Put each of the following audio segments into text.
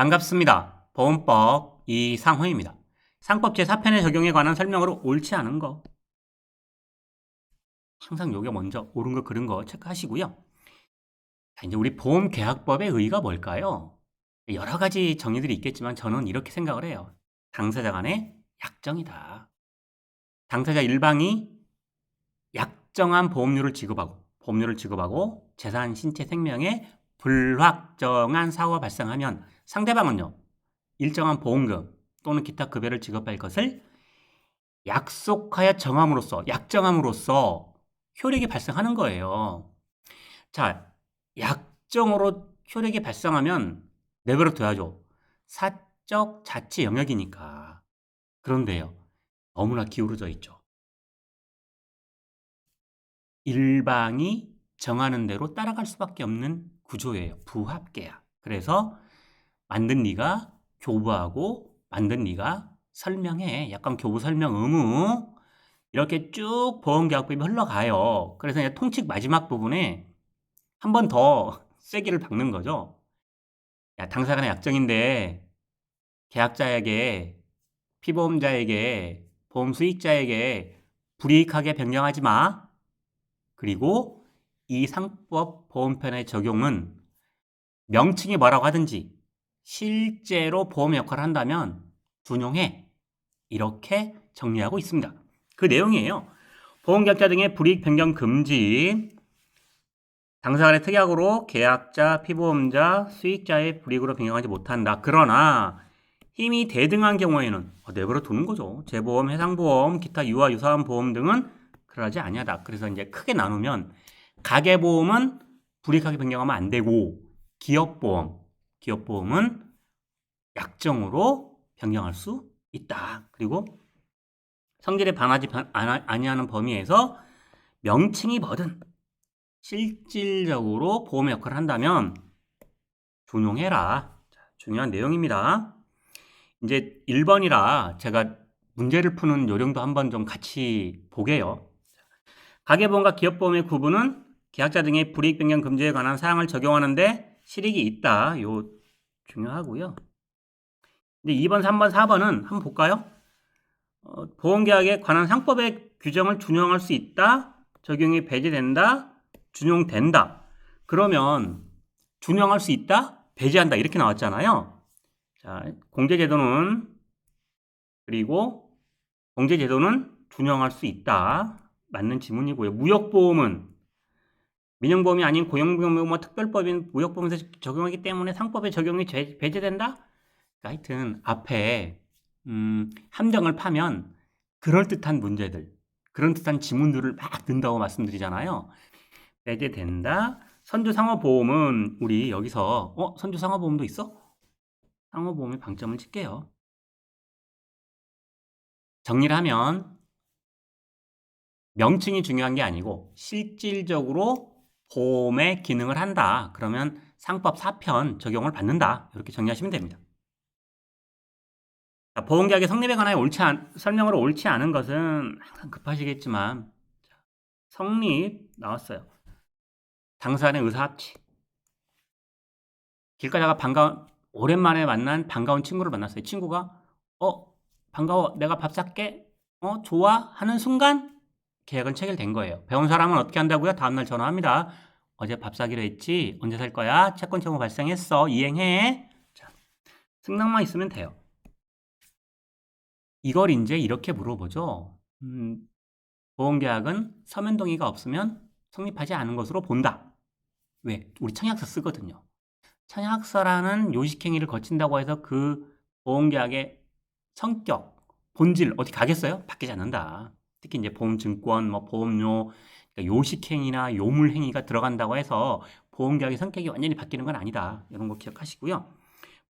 반갑습니다. 보험법 이상호입니다. 상법 제4편의 적용에 관한 설명으로 옳지 않은 거 항상 요게 먼저 옳은 거 그른 거 체크하시고요. 자, 이제 우리 보험계약법의 의의가 뭘까요? 여러 가지 정의들이 있겠지만 저는 이렇게 생각을 해요. 당사자 간의 약정이다. 당사자 일방이 약정한 보험료를 지급하고 재산, 신체, 생명에 불확정한 사고가 발생하면 상대방은요, 일정한 보험금 또는 기타 급여를 지급할 것을 약속하여 약정함으로써 효력이 발생하는 거예요. 자, 약정으로 효력이 발생하면 내버려 둬야죠. 사적 자치 영역이니까. 그런데요, 너무나 기울어져 있죠. 일방이 정하는 대로 따라갈 수밖에 없는 구조예요. 부합계약. 그래서 만든 네가 교부하고 만든 네가 설명해. 약간 교부 설명 의무. 이렇게 쭉 보험계약법이 흘러가요. 그래서 이제 통칙 마지막 부분에 한 번 더 쐐기를 박는 거죠. 야, 당사 간의 약정인데 계약자에게, 피보험자에게, 보험 수익자에게 불이익하게 변경하지 마. 그리고 이 상법 보험편의 적용은 명칭이 뭐라고 하든지 실제로 보험 역할을 한다면 준용해. 이렇게 정리하고 있습니다. 그 내용이에요. 보험계약자 등의 불이익 변경 금지, 당사 간의 특약으로 계약자, 피보험자, 수익자의 불이익으로 변경하지 못한다. 그러나 힘이 대등한 경우에는 내버려 두는 거죠. 재보험, 해상보험, 기타 유아 유사한 보험 등은 그러지 아니하다. 그래서 이제 크게 나누면 가계보험은 불이익하게 변경하면 안 되고 기업보험은 약정으로 변경할 수 있다. 그리고 성질에 반하지 아니하는 범위에서 명칭이 뭐든 실질적으로 보험의 역할을 한다면 준용해라. 중요한 내용입니다. 이제 1번이라 제가 문제를 푸는 요령도 한번 좀 같이 보게요. 가계보험과 기업보험의 구분은 계약자 등의 불이익 변경 금지에 관한 사항을 적용하는데 실익이 있다. 요 중요하고요. 이제 2번, 3번, 4번은 한번 볼까요? 보험계약에 관한 상법의 규정을 준용할 수 있다. 적용이 배제된다. 준용된다. 그러면 준용할 수 있다. 배제한다. 이렇게 나왔잖아요. 자, 공제제도는 준용할 수 있다. 맞는 지문이고요. 무역보험은 민영보험이 아닌 고용보험과 특별법인 무역보험에서 적용하기 때문에 상법의 적용이 배제된다? 하여튼 앞에 함정을 파면 그럴듯한 문제들, 그럴듯한 지문들을 막 넣는다고 말씀드리잖아요. 배제된다. 선주상호보험은 우리 여기서 선주상호보험도 있어? 상호보험의 방점을 칠게요. 정리를 하면 명칭이 중요한 게 아니고 실질적으로 보험의 기능을 한다. 그러면 상법 4편 적용을 받는다. 이렇게 정리하시면 됩니다. 보험계약의 성립에 관하여 설명으로 옳지 않은 것은 항상 급하시겠지만 성립 나왔어요. 당사 간의 의사합치. 길 가다가 오랜만에 만난 반가운 친구를 만났어요. 친구가 반가워, 내가 밥 살게, 좋아 하는 순간 계약은 체결된 거예요. 배운 사람은 어떻게 한다고요? 다음날 전화합니다. 어제 밥 사기로 했지? 언제 살 거야? 채권 채무 발생했어. 이행해. 자, 승낙만 있으면 돼요. 이걸 이제 이렇게 물어보죠. 보험계약은 서면 동의가 없으면 성립하지 않은 것으로 본다. 왜? 우리 청약서 쓰거든요. 청약서라는 요식행위를 거친다고 해서 그 보험계약의 성격, 본질 어디 가겠어요? 바뀌지 않는다. 특히 이제 보험증권, 보험료, 그러니까 요식행위나 요물행위가 들어간다고 해서 보험계약의 성격이 완전히 바뀌는 건 아니다. 이런 거 기억하시고요.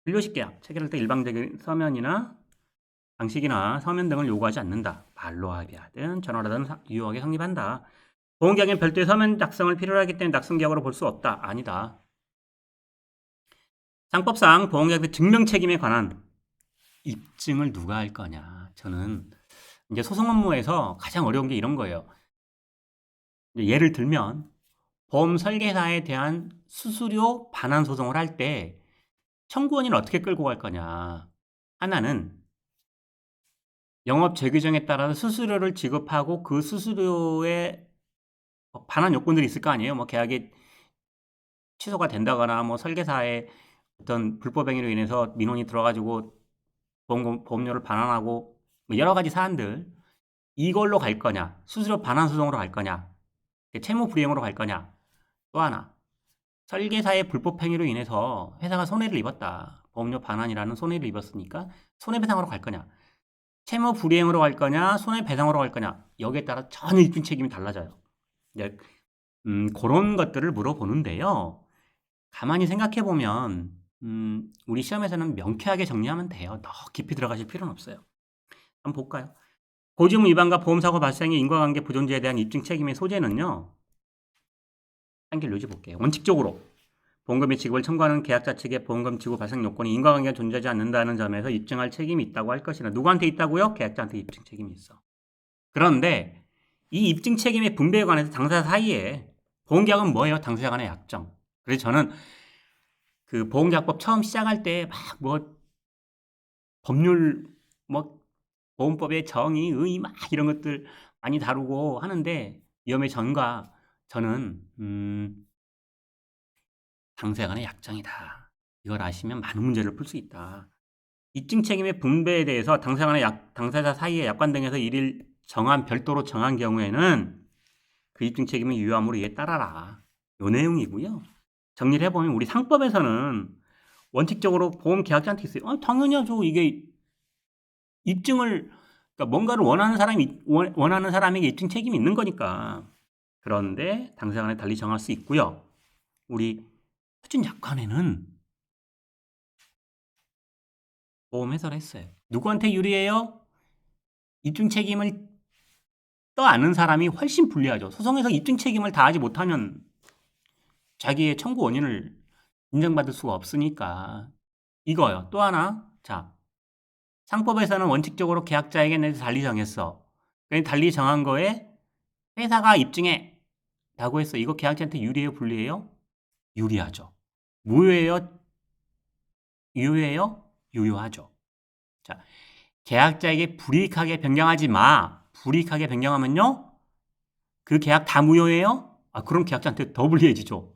불료식계약 체결할 때 일방적인 서면이나 방식이나 서면 등을 요구하지 않는다. 말로 합의하든 전화로 하든 유효하게 성립한다. 보험계약엔 별도의 서면 작성을 필요로 하기 때문에 낙성계약으로 볼 수 없다. 아니다. 상법상 보험계약의 증명책임에 관한 입증을 누가 할 거냐. 저는 이제 소송 업무에서 가장 어려운 게 이런 거예요. 예를 들면 보험 설계사에 대한 수수료 반환 소송을 할 때 청구원인을 어떻게 끌고 갈 거냐. 하나는 영업 재규정에 따라서 수수료를 지급하고 그 수수료에 반환 요건들이 있을 거 아니에요. 뭐 계약이 취소가 된다거나 뭐 설계사의 어떤 불법 행위로 인해서 민원이 들어가지고 보험료를 반환하고 뭐 여러 가지 사안들 이걸로 갈 거냐, 수수료 반환 소송으로 갈 거냐, 채무 불이행으로 갈 거냐. 또 하나, 설계사의 불법 행위로 인해서 회사가 손해를 입었다. 보험료 반환이라는 손해를 입었으니까 손해배상으로 갈 거냐, 채무 불이행으로 갈 거냐, 손해배상으로 갈 거냐. 여기에 따라 전혀 입증 책임이 달라져요. 그런 것들을 물어보는데요. 가만히 생각해 보면 우리 시험에서는 명쾌하게 정리하면 돼요. 더 깊이 들어가실 필요는 없어요. 한번 볼까요? 고지의무 위반과 보험사고 발생의 인과관계 부존재에 대한 입증 책임의 소재는요. 한길 요지 볼게요. 원칙적으로 보험금의 지급을 청구하는 계약자 측의 보험금 지급 발생 요건이 인과관계가 존재하지 않는다는 점에서 입증할 책임이 있다고 할 것이나 누구한테 있다고요? 계약자한테 입증 책임이 있어. 그런데 이 입증 책임의 분배에 관해서 당사자 사이에 보험계약은 뭐예요? 당사자 간의 약정. 그래서 저는 그 보험계약법 처음 시작할 때 막 뭐 법률 뭐 보험법의 정의, 의 막 이런 것들 많이 다루고 하는데 위험의 전과 저는 당사자 간의 약정이다. 이걸 아시면 많은 문제를 풀 수 있다. 입증 책임의 분배에 대해서 당사자 사이의 약관 등에서 일일 별도로 정한 경우에는 그 입증 책임은 유효함으로 이에 따라라. 요 내용이고요. 정리를 해보면 우리 상법에서는 원칙적으로 보험 계약자한테 있어요. 당연히 하죠. 이게 입증을 그러니까 뭔가를 원하는 사람에게 입증 책임이 있는 거니까. 그런데 당사자 간에 달리 정할 수 있고요. 우리 표준 약관에는 보험회사를 했어요. 누구한테 유리해요? 입증 책임을 떠안는 사람이 훨씬 불리하죠. 소송에서 입증 책임을 다하지 못하면 자기의 청구 원인을 인정받을 수가 없으니까 이거요. 또 하나, 자, 상법에서는 원칙적으로 계약자에게 내서 달리 정했어. 달리 정한 거에 회사가 입증해 라고 했어. 이거 계약자한테 유리해요? 불리해요? 유리하죠. 무효해요? 유효해요? 유효하죠. 자, 계약자에게 불이익하게 변경하지 마. 불이익하게 변경하면요? 그 계약 다 무효해요? 그럼 계약자한테 더 불리해지죠.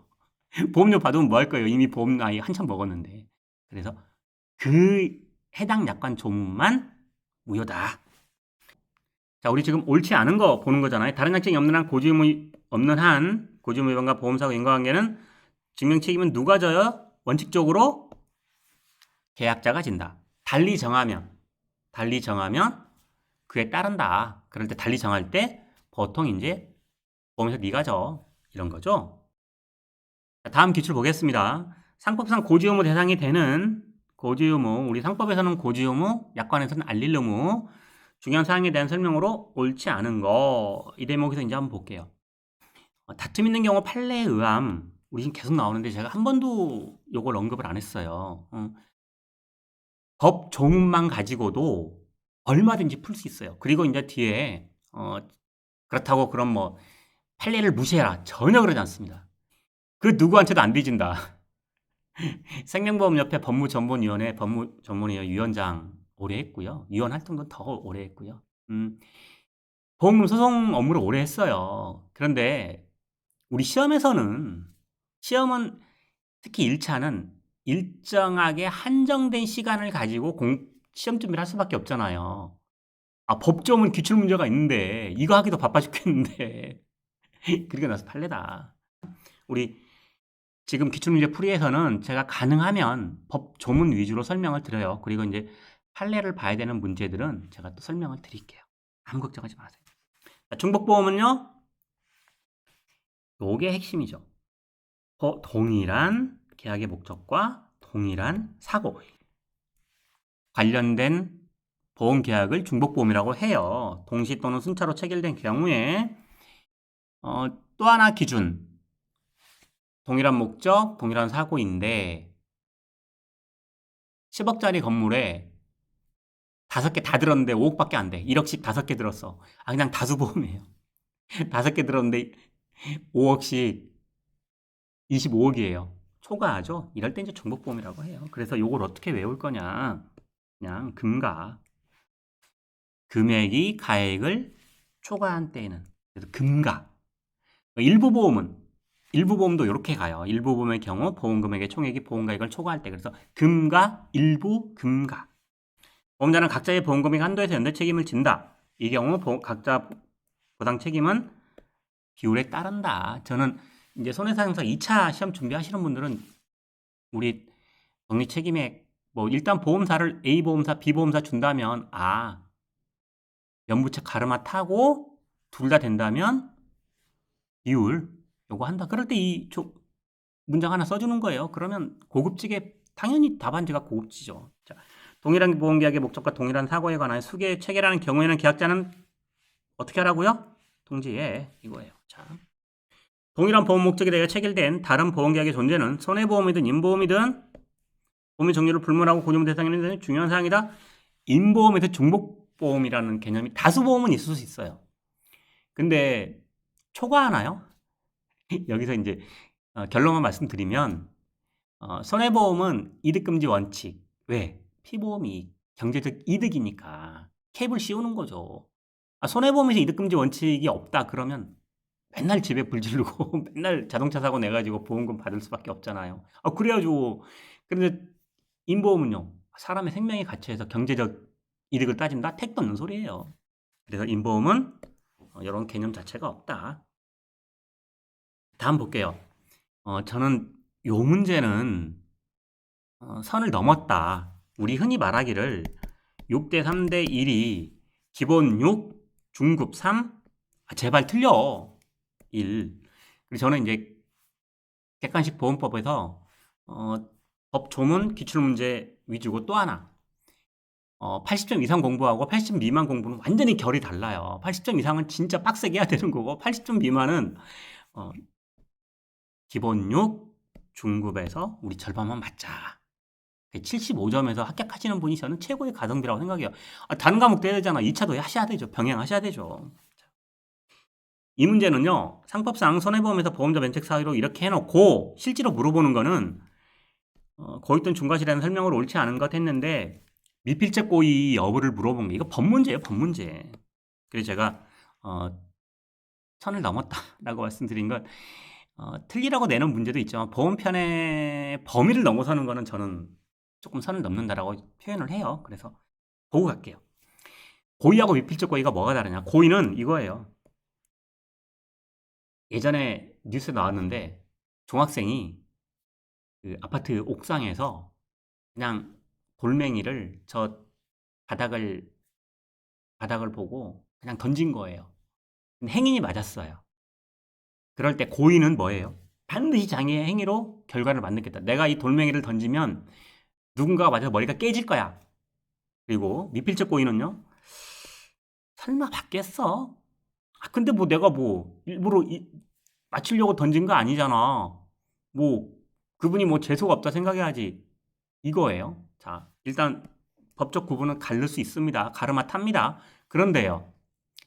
보험료 받으면 뭐 할 거예요? 이미 보험 나이 한참 먹었는데. 그래서 그 해당 약관 조문만 무효다. 자, 우리 지금 옳지 않은 거 보는 거잖아요. 다른 약정이 없는 한 고지의무 위반과 보험사고 인과관계는 증명 책임은 누가 져요? 원칙적으로 계약자가 진다. 달리 정하면 그에 따른다. 그럴 때 달리 정할 때 보통 이제 보험에서 네가 져. 이런 거죠. 자, 다음 기출 보겠습니다. 상법상 고지의무 대상이 되는 고지의무, 우리 상법에서는 고지의무, 약관에서는 알릴 의무, 중요한 사항에 대한 설명으로 옳지 않은 거. 이 대목에서 이제 한번 볼게요. 다툼 있는 경우 판례에 의함. 우리 지금 계속 나오는데 제가 한 번도 이걸 언급을 안 했어요. 법 조문만 가지고도 얼마든지 풀 수 있어요. 그리고 이제 뒤에 그렇다고 그럼 뭐 판례를 무시해라. 전혀 그러지 않습니다. 그 누구한테도 안 뒤진다. 생명보험협회 법무전문위원회 법무전문위원 위원장 오래 했고요. 위원 활동도 더 오래 했고요. 보험금 소송 업무를 오래 했어요. 그런데 우리 시험은 특히 1차는 일정하게 한정된 시간을 가지고 시험 준비를 할 수밖에 없잖아요. 법조문 기출 문제가 있는데 이거 하기도 바빠 죽겠는데 그러고 나서 판례다. 우리 지금 기출문제 풀이에서는 제가 가능하면 법조문 위주로 설명을 드려요. 그리고 이제 판례를 봐야 되는 문제들은 제가 또 설명을 드릴게요. 아무 걱정하지 마세요. 중복보험은요. 요게 핵심이죠. 동일한 계약의 목적과 동일한 사고 관련된 보험계약을 중복보험이라고 해요. 동시 또는 순차로 체결된 경우에 또 하나 기준 동일한 목적, 동일한 사고인데 10억짜리 건물에 5개 다 들었는데 5억밖에 안 돼. 1억씩 5개 들었어. 그냥 다수보험이에요. 5개 들었는데 5억씩 25억이에요. 초과하죠. 이럴 때 이제 중복보험이라고 해요. 그래서 요걸 어떻게 외울 거냐? 그냥 금가. 금액이 가액을 초과한 때에는. 그래서 금가. 일부 보험도 이렇게 가요. 일부 보험의 경우 보험금액의 총액이 보험가액을 초과할 때. 그래서 금가, 일부 금가. 보험자는 각자의 보험금액 한도에서 연대 책임을 진다. 이 경우 각자 보상 책임은 비율에 따른다. 저는 이제 손해배상사 2차 시험 준비하시는 분들은 우리 정리 책임액 뭐 일단 보험사를 A 보험사, B 보험사 준다면 연부채 가르마 타고 둘 다 된다면 비율 요거 한다. 그럴 때 이 문장 하나 써주는 거예요. 그러면 고급지게 당연히 답안지가 고급지죠. 자, 동일한 보험계약의 목적과 동일한 사고에 관한 수계 체결하는 경우에는 계약자는 어떻게 하라고요? 통지해 이거예요. 자, 동일한 보험 목적에 대해 체결된 다른 보험계약의 존재는 손해보험이든 인보험이든 보험의 종류를 불문하고 고정 대상에는 중요한 사항이다. 인보험에서 중복보험이라는 개념이 다수보험은 있을 수 있어요. 근데 초과하나요? 여기서 이제 결론만 말씀드리면 손해보험은 이득금지 원칙. 왜? 피보험이 경제적 이득이니까 캡을 씌우는 거죠. 손해보험에서 이득금지 원칙이 없다 그러면 맨날 집에 불 지르고 맨날 자동차 사고 내가지고 보험금 받을 수밖에 없잖아요. 그래야죠. 그런데 인보험은요. 사람의 생명의 가치에서 경제적 이득을 따진다? 택도 없는 소리예요. 그래서 인보험은 이런 개념 자체가 없다. 다음 볼게요. 저는 요 문제는 선을 넘었다. 우리 흔히 말하기를 6대 3대 1이 기본 6, 중급 3, 제발 틀려. 1. 그리고 저는 이제 객관식 보험법에서 법 조문 기출문제 위주고 또 하나 80점 이상 공부하고 80점 미만 공부는 완전히 결이 달라요. 80점 이상은 진짜 빡세게 해야 되는 거고 80점 미만은 기본 6, 중급에서 우리 절반만 맞자. 75점에서 합격하시는 분이 저는 최고의 가성비라고 생각해요. 다른 과목도 해야 되잖아. 2차도 하셔야 되죠. 병행하셔야 되죠. 이 문제는요. 상법상 손해보험에서 보험자 면책 사유로 이렇게 해놓고 실제로 물어보는 거는 고의돈 중과실이라는 설명을 옳지 않은 것 했는데 미필적 고의 여부를 물어본 게 이거 법문제예요. 법문제. 그래서 제가 선을 넘었다라고 말씀드린 건 틀리라고 내는 문제도 있지만 보험편의 범위를 넘어서는 거는 저는 조금 선을 넘는다라고 표현을 해요. 그래서 보고 갈게요. 고의하고 미필적 고의가 뭐가 다르냐? 고의는 이거예요. 예전에 뉴스에 나왔는데 중학생이 그 아파트 옥상에서 그냥 돌멩이를 저 바닥을 보고 그냥 던진 거예요. 근데 행인이 맞았어요. 그럴 때 고의는 뭐예요? 반드시 장애의 행위로 결과를 만들겠다. 내가 이 돌멩이를 던지면 누군가가 맞아서 머리가 깨질 거야. 그리고 미필적 고의는요. 설마 맞겠어? 근데 뭐 내가 뭐 일부러 맞추려고 던진 거 아니잖아. 뭐 그분이 뭐 재수가 없다 생각해야지. 이거예요. 자, 일단 법적 구분은 가를 수 있습니다. 가르마 탑니다. 그런데요.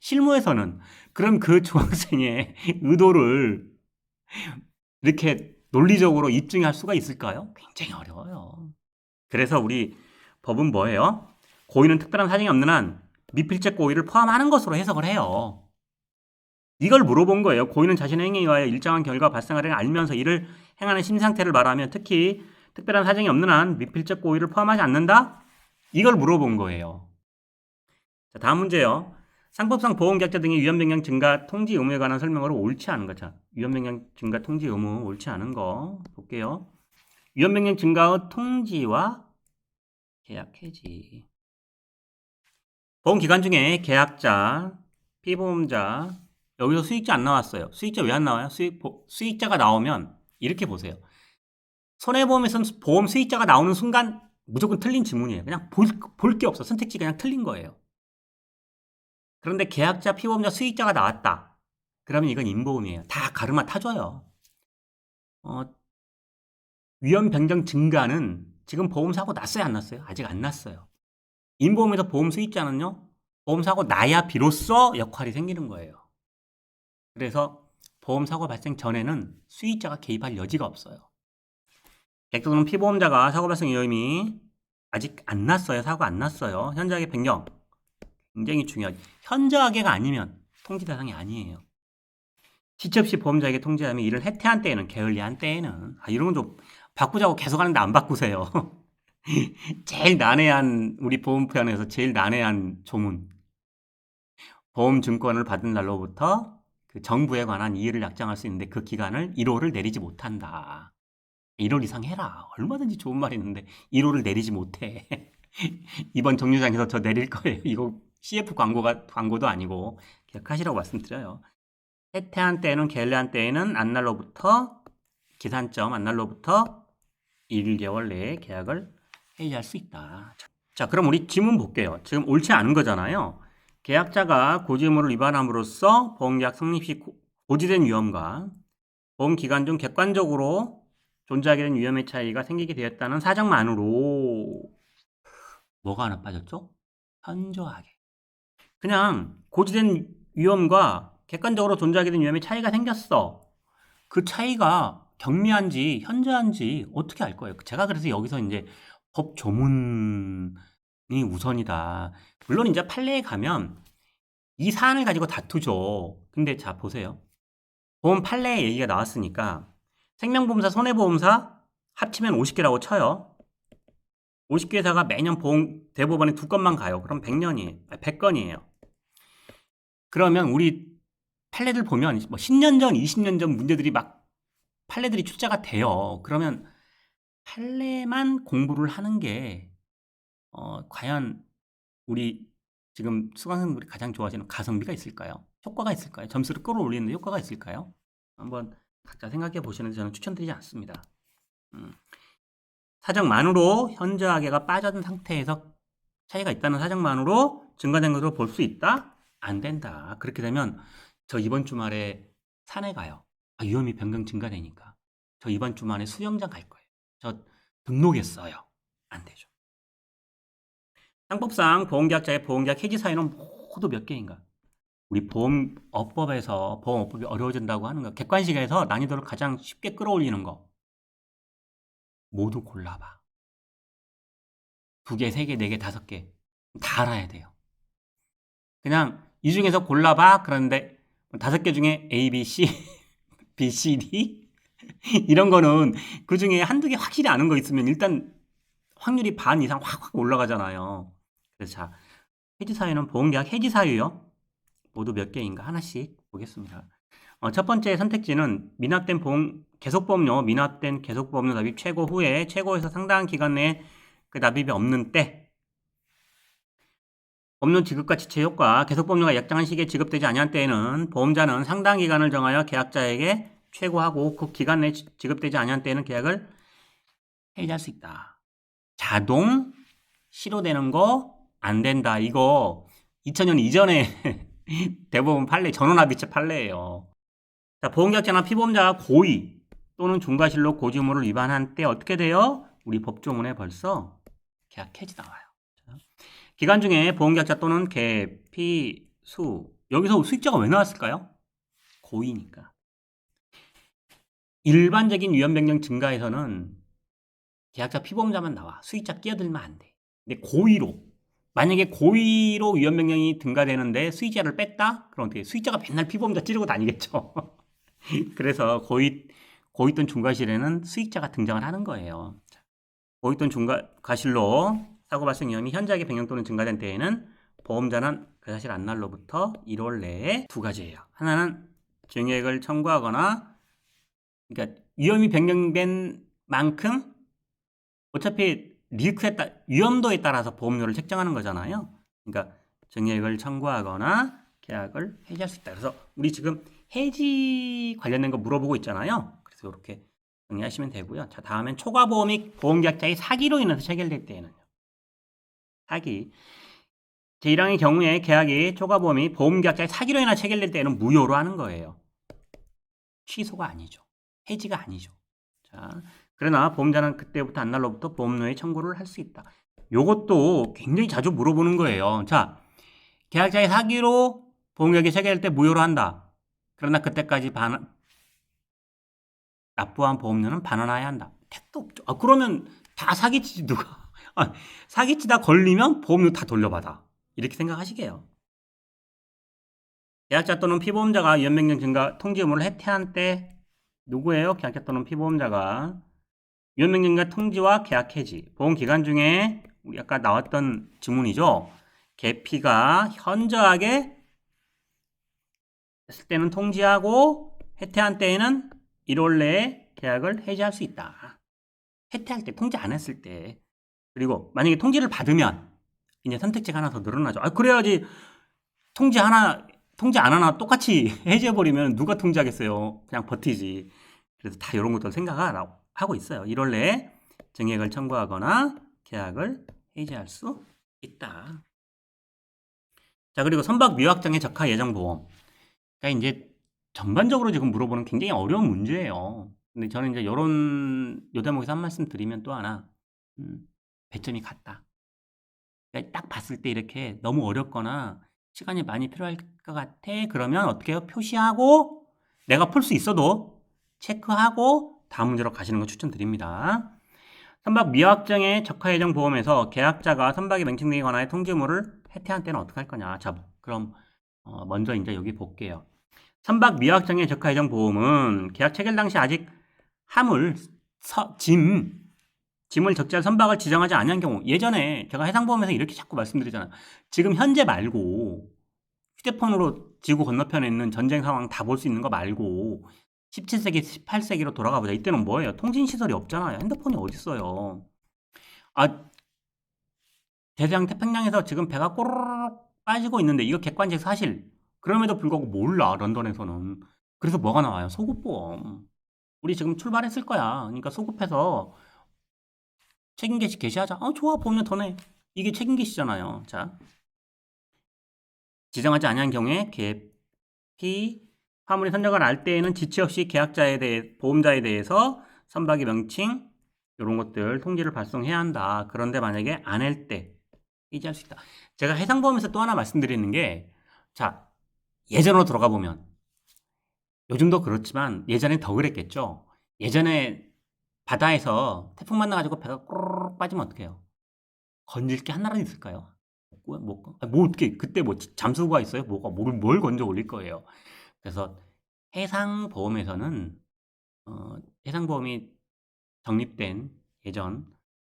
실무에서는 그럼 그 중학생의 의도를 이렇게 논리적으로 입증할 수가 있을까요? 굉장히 어려워요. 그래서 우리 법은 뭐예요? 고의는 특별한 사정이 없는 한 미필적 고의를 포함하는 것으로 해석을 해요. 이걸 물어본 거예요. 고의는 자신의 행위에 의하여 일정한 결과가 발생하리를 알면서 이를 행하는 심상태를 말하며 특히 특별한 사정이 없는 한 미필적 고의를 포함하지 않는다? 이걸 물어본 거예요. 자, 다음 문제요. 상법상 보험계약자 등의 위험변경 증가 통지 의무에 관한 설명으로 옳지 않은 거. 자, 위험변경 증가 통지 의무 옳지 않은 거 볼게요. 위험변경 증가의 통지와 계약 해지. 보험기간 중에 계약자, 피보험자, 여기서 수익자 안 나왔어요. 수익자 왜 안 나와요? 수익자가 나오면 이렇게 보세요. 손해보험에서는 보험 수익자가 나오는 순간 무조건 틀린 지문이에요. 그냥 볼 게 없어. 선택지 그냥 틀린 거예요. 그런데 계약자, 피보험자, 수익자가 나왔다. 그러면 이건 인보험이에요. 다 가르마 타줘요. 위험 변경 증가는 지금 보험사고 났어요, 안 났어요? 아직 안 났어요. 인보험에서 보험 수익자는요, 보험사고 나야 비로소 역할이 생기는 거예요. 그래서 보험사고 발생 전에는 수익자가 개입할 여지가 없어요. 계약자 또는 피보험자가 사고 발생 위험이 아직 안 났어요. 사고 안 났어요. 현저하게 변경. 굉장히 중요하죠. 현저하게가 아니면 통지 대상이 아니에요. 시체 없이 보험자에게 통지하면 이를 해태한 때에는, 게을리한 때에는, 이런 건 좀 바꾸자고 계속 하는데 안 바꾸세요. 제일 난해한, 우리 보험편에서 제일 난해한 조문. 보험증권을 받은 날로부터 그 정부에 관한 이의를 약정할 수 있는데 그 기간을 1호를 내리지 못한다. 1월 이상 해라. 얼마든지 좋은 말이 있는데 1호를 내리지 못해. 이번 정류장에서 저 내릴 거예요. 이거 CF 광고도 아니고 기억하시라고 말씀드려요. 해태한 때는, 게을리한 때에는 안날로부터, 기산점 안날로부터 1개월 내에 계약을 해지할 수 있다. 자, 그럼 우리 지문 볼게요. 지금 옳지 않은 거잖아요. 계약자가 고지의무를 위반함으로써 보험계약 성립 시 고지된 위험과 보험기간 중 객관적으로 존재하게 된 위험의 차이가 생기게 되었다는 사정만으로 뭐가 하나 빠졌죠? 현저하게. 그냥 고지된 위험과 객관적으로 존재하게 된 위험의 차이가 생겼어. 그 차이가 경미한지 현저한지 어떻게 알 거예요? 제가 그래서 여기서 이제 법 조문이 우선이다. 물론 이제 판례에 가면 이 사안을 가지고 다투죠. 근데 자 보세요. 보험 판례 얘기가 나왔으니까 생명보험사, 손해보험사 합치면 50개라고 쳐요. 50개 회사가 매년 대법원에 2건만 가요. 그럼 100건이에요. 그러면 우리 판례들 보면 뭐 10년 전, 20년 전 문제들이 막 판례들이 출제가 돼요. 그러면 판례만 공부를 하는 게 과연 우리 지금 수강생들이 가장 좋아하시는 가성비가 있을까요? 효과가 있을까요? 점수를 끌어올리는 데 효과가 있을까요? 한번 각자 생각해 보시는데 저는 추천드리지 않습니다. 사정만으로 현저하게가 빠진 상태에서 차이가 있다는 사정만으로 증가된 것으로 볼 수 있다? 안 된다. 그렇게 되면 저 이번 주말에 산에 가요. 위험이 변경 증가되니까. 저 이번 주말에 수영장 갈 거예요. 저 등록했어요. 안 되죠. 상법상 보험계약자의 보험계약 해지 사유는 모두 몇 개인가? 우리 보험업법이 어려워진다고 하는 거. 객관식에서 난이도를 가장 쉽게 끌어올리는 거. 모두 골라봐. 2개, 3개, 4개, 5개. 다 알아야 돼요. 그냥 이 중에서 골라봐. 그런데 5개 중에 A, B, C, B, C, D 이런 거는 그 중에 한두 개 확실히 아는 거 있으면 일단 확률이 반 이상 확 올라가잖아요. 그래서 자, 해지 사유는 보험계약 해지 사유요. 모두 몇 개인가 하나씩 보겠습니다. 첫 번째 선택지는 계속보험료, 미납된 계속보험료 납입 최고 후에 최고에서 상당한 기간 내에 그 납입이 없는 때 보험료 지급과 지체 효과, 계속보험료가 약정한 시기에 지급되지 아니한 때에는 보험자는 상당 기간을 정하여 계약자에게 최고하고 그 기간 내에 지급되지 아니한 때에는 계약을 해지할 수 있다. 자동 실효되는 거 안 된다. 이거 2000년 이전에 대법원 판례, 전원합의체 판례예요. 자, 보험계약자나 피보험자가 고의 또는 중과실로 고지 의무를 위반한 때 어떻게 돼요? 우리 법조문에 벌써 계약 해지 나와요. 자, 기간 중에 보험계약자 또는 개, 피, 수 여기서 수익자가 왜 나왔을까요? 고의니까. 일반적인 위험 변경 증가에서는 계약자 피보험자만 나와. 수익자 끼어들면 안 돼. 근데 만약에 고의로 위험 변경이 등가되는데 수익자를 뺐다? 그럼 어떻게 수익자가 맨날 피보험자 찌르고 다니겠죠. 그래서 고의 또는 중과실에는 수익자가 등장을 하는 거예요. 고의 또는 중과실로 사고 발생 위험이 현저하게 변경 또는 증가된 때에는 보험자는 그 사실 안날로부터 1월 내에 2가지예요. 하나는 증액을 청구하거나, 그러니까 위험이 변경된 만큼 어차피 위험도에 따라서 보험료를 책정하는 거잖아요. 그러니까 증액을 청구하거나 계약을 해지할 수 있다. 그래서 우리 지금 해지 관련된 거 물어보고 있잖아요. 그래서 이렇게 정리하시면 되고요. 자, 다음엔 초과보험 및 보험계약자의 사기로 인해서 체결될 때에는요. 사기. 제1항의 경우에 계약이 초과보험이 보험계약자의 사기로 인해 체결될 때에는 무효로 하는 거예요. 취소가 아니죠. 해지가 아니죠. 자, 그러나 보험자는 그때부터 안날로부터 보험료의 청구를 할 수 있다. 요것도 굉장히 자주 물어보는 거예요. 자, 계약자의 사기로 보험계약이 체결될 때 무효로 한다. 그러나 그때까지 납부한 보험료는 반환해야 한다. 택도 없죠. 그러면 다 사기치지 누가. 사기치다 걸리면 보험료 다 돌려받아. 이렇게 생각하시게요. 계약자 또는 피보험자가 위험변경 증가 통지 의무를 해태한 때 누구예요? 계약자 또는 피보험자가 위험변경 증가 통지와 계약 해지. 보험 기간 중에 우리 아까 나왔던 지문이죠. 계피가 현저하게 했을 때는 통지하고 해태한 때에는 1월 내에 계약을 해지할 수 있다. 해태할 때, 통지 안 했을 때. 그리고 만약에 통지를 받으면 이제 선택지가 하나 더 늘어나죠. 그래야지 통지 안 하나 똑같이 해지해버리면 누가 통지하겠어요. 그냥 버티지. 그래서 다 이런 것들 생각하고 있어요. 1월 내에 증액을 청구하거나 계약을 해지할 수 있다. 자, 그리고 선박 미확정의 적하 예정 보험. 그러니까 이제 전반적으로 지금 물어보는 굉장히 어려운 문제예요. 근데 저는 이제 요 대목에서 한 말씀 드리면 또 하나, 배점이 같다. 그러니까 딱 봤을 때 이렇게 너무 어렵거나 시간이 많이 필요할 것 같아. 그러면 어떻게 해요? 표시하고 내가 풀 수 있어도 체크하고 다음 문제로 가시는 거 추천드립니다. 선박 미확정의 적하 예정 보험에서 계약자가 선박이 맹칭 등에 관하여 통지 의무를 해태한 때는 어떻게 할 거냐. 자, 그럼 먼저 이제 여기 볼게요. 선박 미확정의 적하 예정 보험은 계약 체결 당시 아직 화물, 짐을 적재할 선박을 지정하지 않은 경우, 예전에 제가 해상보험에서 이렇게 자꾸 말씀드리잖아요. 지금 현재 말고 휴대폰으로 지구 건너편에 있는 전쟁 상황 다 볼 수 있는 거 말고 17세기, 18세기로 돌아가 보자. 이때는 뭐예요? 통신시설이 없잖아요. 핸드폰이 어디 있어요? 대서양 태평양에서 지금 배가 꼬르륵 빠지고 있는데 이거 객관적 사실. 그럼에도 불구하고 몰라, 런던에서는. 그래서 뭐가 나와요? 소급보험. 우리 지금 출발했을 거야. 그러니까 소급해서 책임 개시 개시하자. 좋아, 보험료 더 내. 이게 책임 개시잖아요. 자, 지정하지 않은 경우에 계피 화물이 선적을 알 때에는 지체 없이 계약자에 대해 보험자에 대해서 선박의 명칭 이런 것들 통지를 발송해야 한다. 그런데 만약에 안 할 때 해지할 수 있다. 제가 해상보험에서 또 하나 말씀드리는 게, 자, 예전으로 돌아가 보면 요즘도 그렇지만 예전에 더 그랬겠죠. 예전에 바다에서 태풍 만나가지고 배가 꼬르륵 빠지면 어떡해요? 건질 게 하나라도 있을까요? 뭐 어떻게 그때 뭐 잠수부가 있어요? 뭘 건져 올릴 거예요. 그래서 해상보험에서는 해상보험이 정립된 예전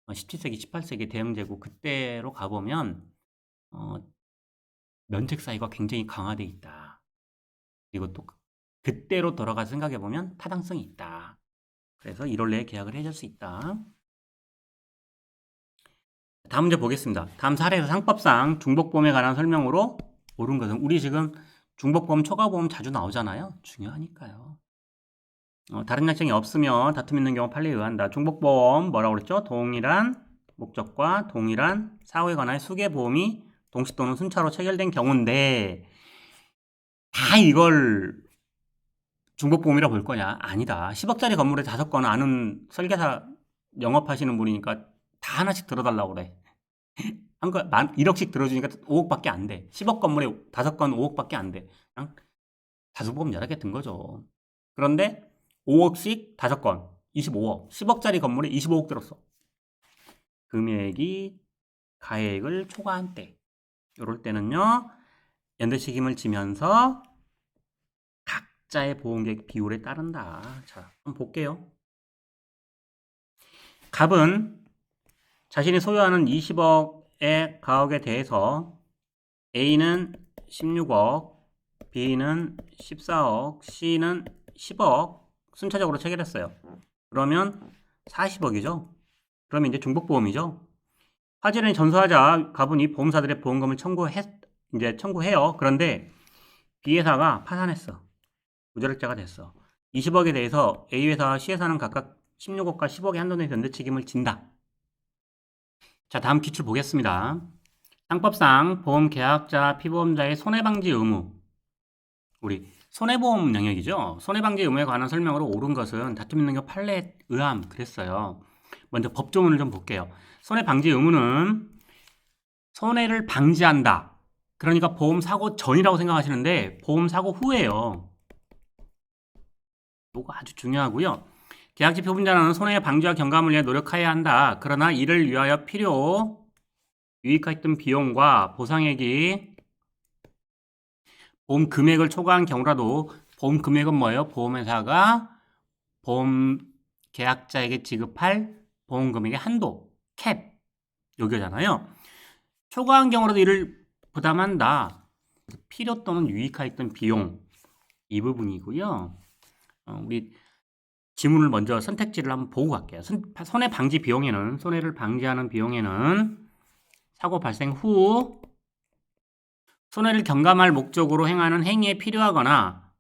17세기, 18세기 대영제국 그때로 가보면 면책 사유가 굉장히 강화돼 있다. 그리고 또 그때로 돌아가서 생각해 보면 타당성이 있다. 그래서 1월 내에 계약을 해줄 수 있다. 다음 문제 보겠습니다. 다음 사례에서 상법상 중복보험에 관한 설명으로 옳은 것은, 우리 지금 중복보험, 초과보험 자주 나오잖아요. 중요하니까요. 다른 약정이 없으며 다툼 있는 경우 판례에 의한다. 중복보험 뭐라고 그랬죠? 동일한 목적과 동일한 사고에 관한 수개보험이 동시 또는 순차로 체결된 경우인데 다 이걸 중복보험이라고 볼 거냐? 아니다. 10억짜리 건물에 5건 아는 설계사 영업하시는 분이니까 다 하나씩 들어달라고 그래. 1억씩 들어주니까 5억밖에 안 돼. 10억 건물에 5건 5억밖에 안 돼. 그냥 다수보험 여러 개 든 거죠. 그런데 5억씩 5건 25억. 10억짜리 건물에 25억 들었어. 금액이 가액을 초과한 때. 이럴 때는요, 연대 책임을 지면서 각자의 보험계획 비율에 따른다. 자, 한번 볼게요. 갑은 자신이 소유하는 20억의 가옥에 대해서 A는 16억, B는 14억, C는 10억 순차적으로 체결했어요. 그러면 40억이죠. 그러면 이제 중복보험이죠. 화재를 전수하자 갑은이 보험사들의 보험금을 청구해요. 그런데 B회사가 파산했어. 무자력자가 됐어. 20억에 대해서 A회사와 C회사는 각각 16억과 10억의 한도내 연대 책임을 진다. 자, 다음 기출 보겠습니다. 상법상 보험 계약자, 피보험자의 손해방지 의무. 우리 손해보험 영역이죠. 손해방지 의무에 관한 설명으로 옳은 것은 다툼 있는 경우 판례에 의함 그랬어요. 먼저 법조문을 좀 볼게요. 손해방지 의무는 손해를 방지한다. 그러니까 보험사고 전이라고 생각하시는데 보험사고 후예요. 이거 아주 중요하고요. 계약직 피보험자는 손해 방지와 경감을 위해 노력해야 한다. 그러나 이를 위하여 유익했던 비용과 보상액이 보험 금액을 초과한 경우라도 보험 금액은 뭐예요? 보험회사가 보험 계약자에게 지급할 보험 금액의 한도, 캡, 여기잖아요. 초과한 경우라도 이를 부담한다. 필요 또는 유익하였던 비용, 이 부분이고요. 우리 지문을 먼저 선택지를 한번 보고 갈게요. 손해 방지 비용에는, 손해를 방지하는 비용에는 사고 발생 후 손해를 경감할 목적으로 행하는 행위에 필요하거나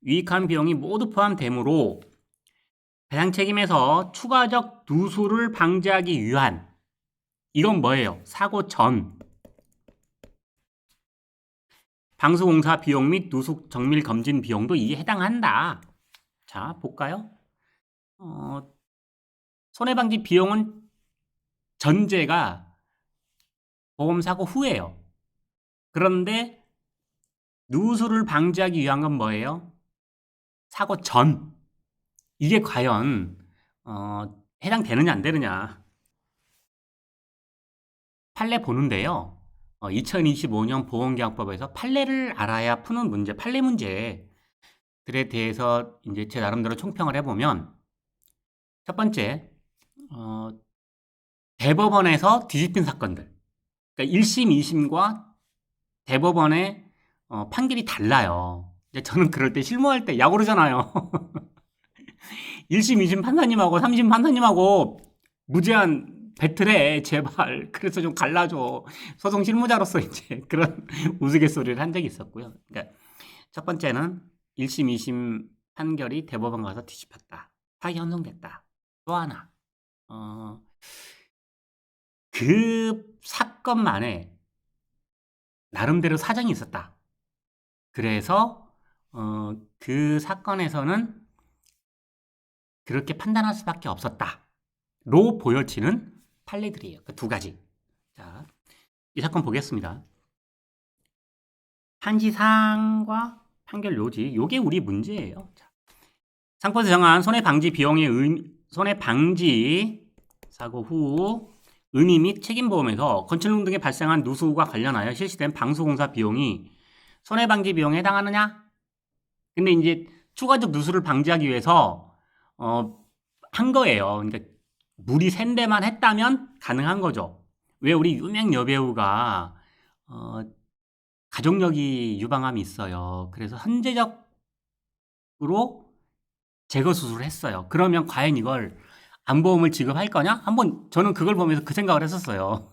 유익한 비용이 모두 포함되므로 배상 책임에서 추가적 누수를 방지하기 위한, 이건 뭐예요? 사고 전 방수공사 비용 및 누수 정밀 검진 비용도 이에 해당한다. 자, 볼까요? 손해방지 비용은 전제가 보험사고 후예요. 그런데 누수를 방지하기 위한 건 뭐예요? 사고 전. 이게 과연 해당되느냐 안 되느냐. 판례 보는데요. 2025년 보험계약법에서 판례를 알아야 푸는 문제, 판례 문제들에 대해서 이제 제 나름대로 총평을 해보면, 첫 번째, 대법원에서 뒤집힌 사건들. 그러니까 1심, 2심과 대법원의 판결이 달라요. 저는 그럴 때 실무할 때 약 오르잖아요. 1심, 2심 판사님하고 3심 판사님하고 무제한 배틀해, 제발. 그래서 좀 갈라줘. 소송 실무자로서 이제 그런 우스갯소리를 한 적이 있었고요. 그러니까 첫 번째는 1심, 2심 판결이 대법원 가서 뒤집혔다. 파기 환송됐다. 또 하나, 그 사건만에 나름대로 사정이 있었다. 그래서 그 사건에서는 그렇게 판단할 수밖에 없었다로 보여지는 판례들이에요. 그 두 가지. 자, 이 사건 보겠습니다. 판시사항과 판결 요지, 요게 우리 문제예요. 자, 상권에서 정한 손해방지 비용의 손해방지 사고 후 의미 및 책임보험에서 건축물 등에 발생한 누수와 관련하여 실시된 방수공사 비용이 손해방지 비용에 해당하느냐? 근데 이제 추가적 누수를 방지하기 위해서 한 거예요. 그러니까 물이 샌 데만 했다면 가능한 거죠. 왜 우리 유명 여배우가 가족력이 유방암이 있어요. 그래서 선제적으로 제거 수술을 했어요. 그러면 과연 이걸 안보험을 지급할 거냐? 한번 저는 그걸 보면서 그 생각을 했었어요.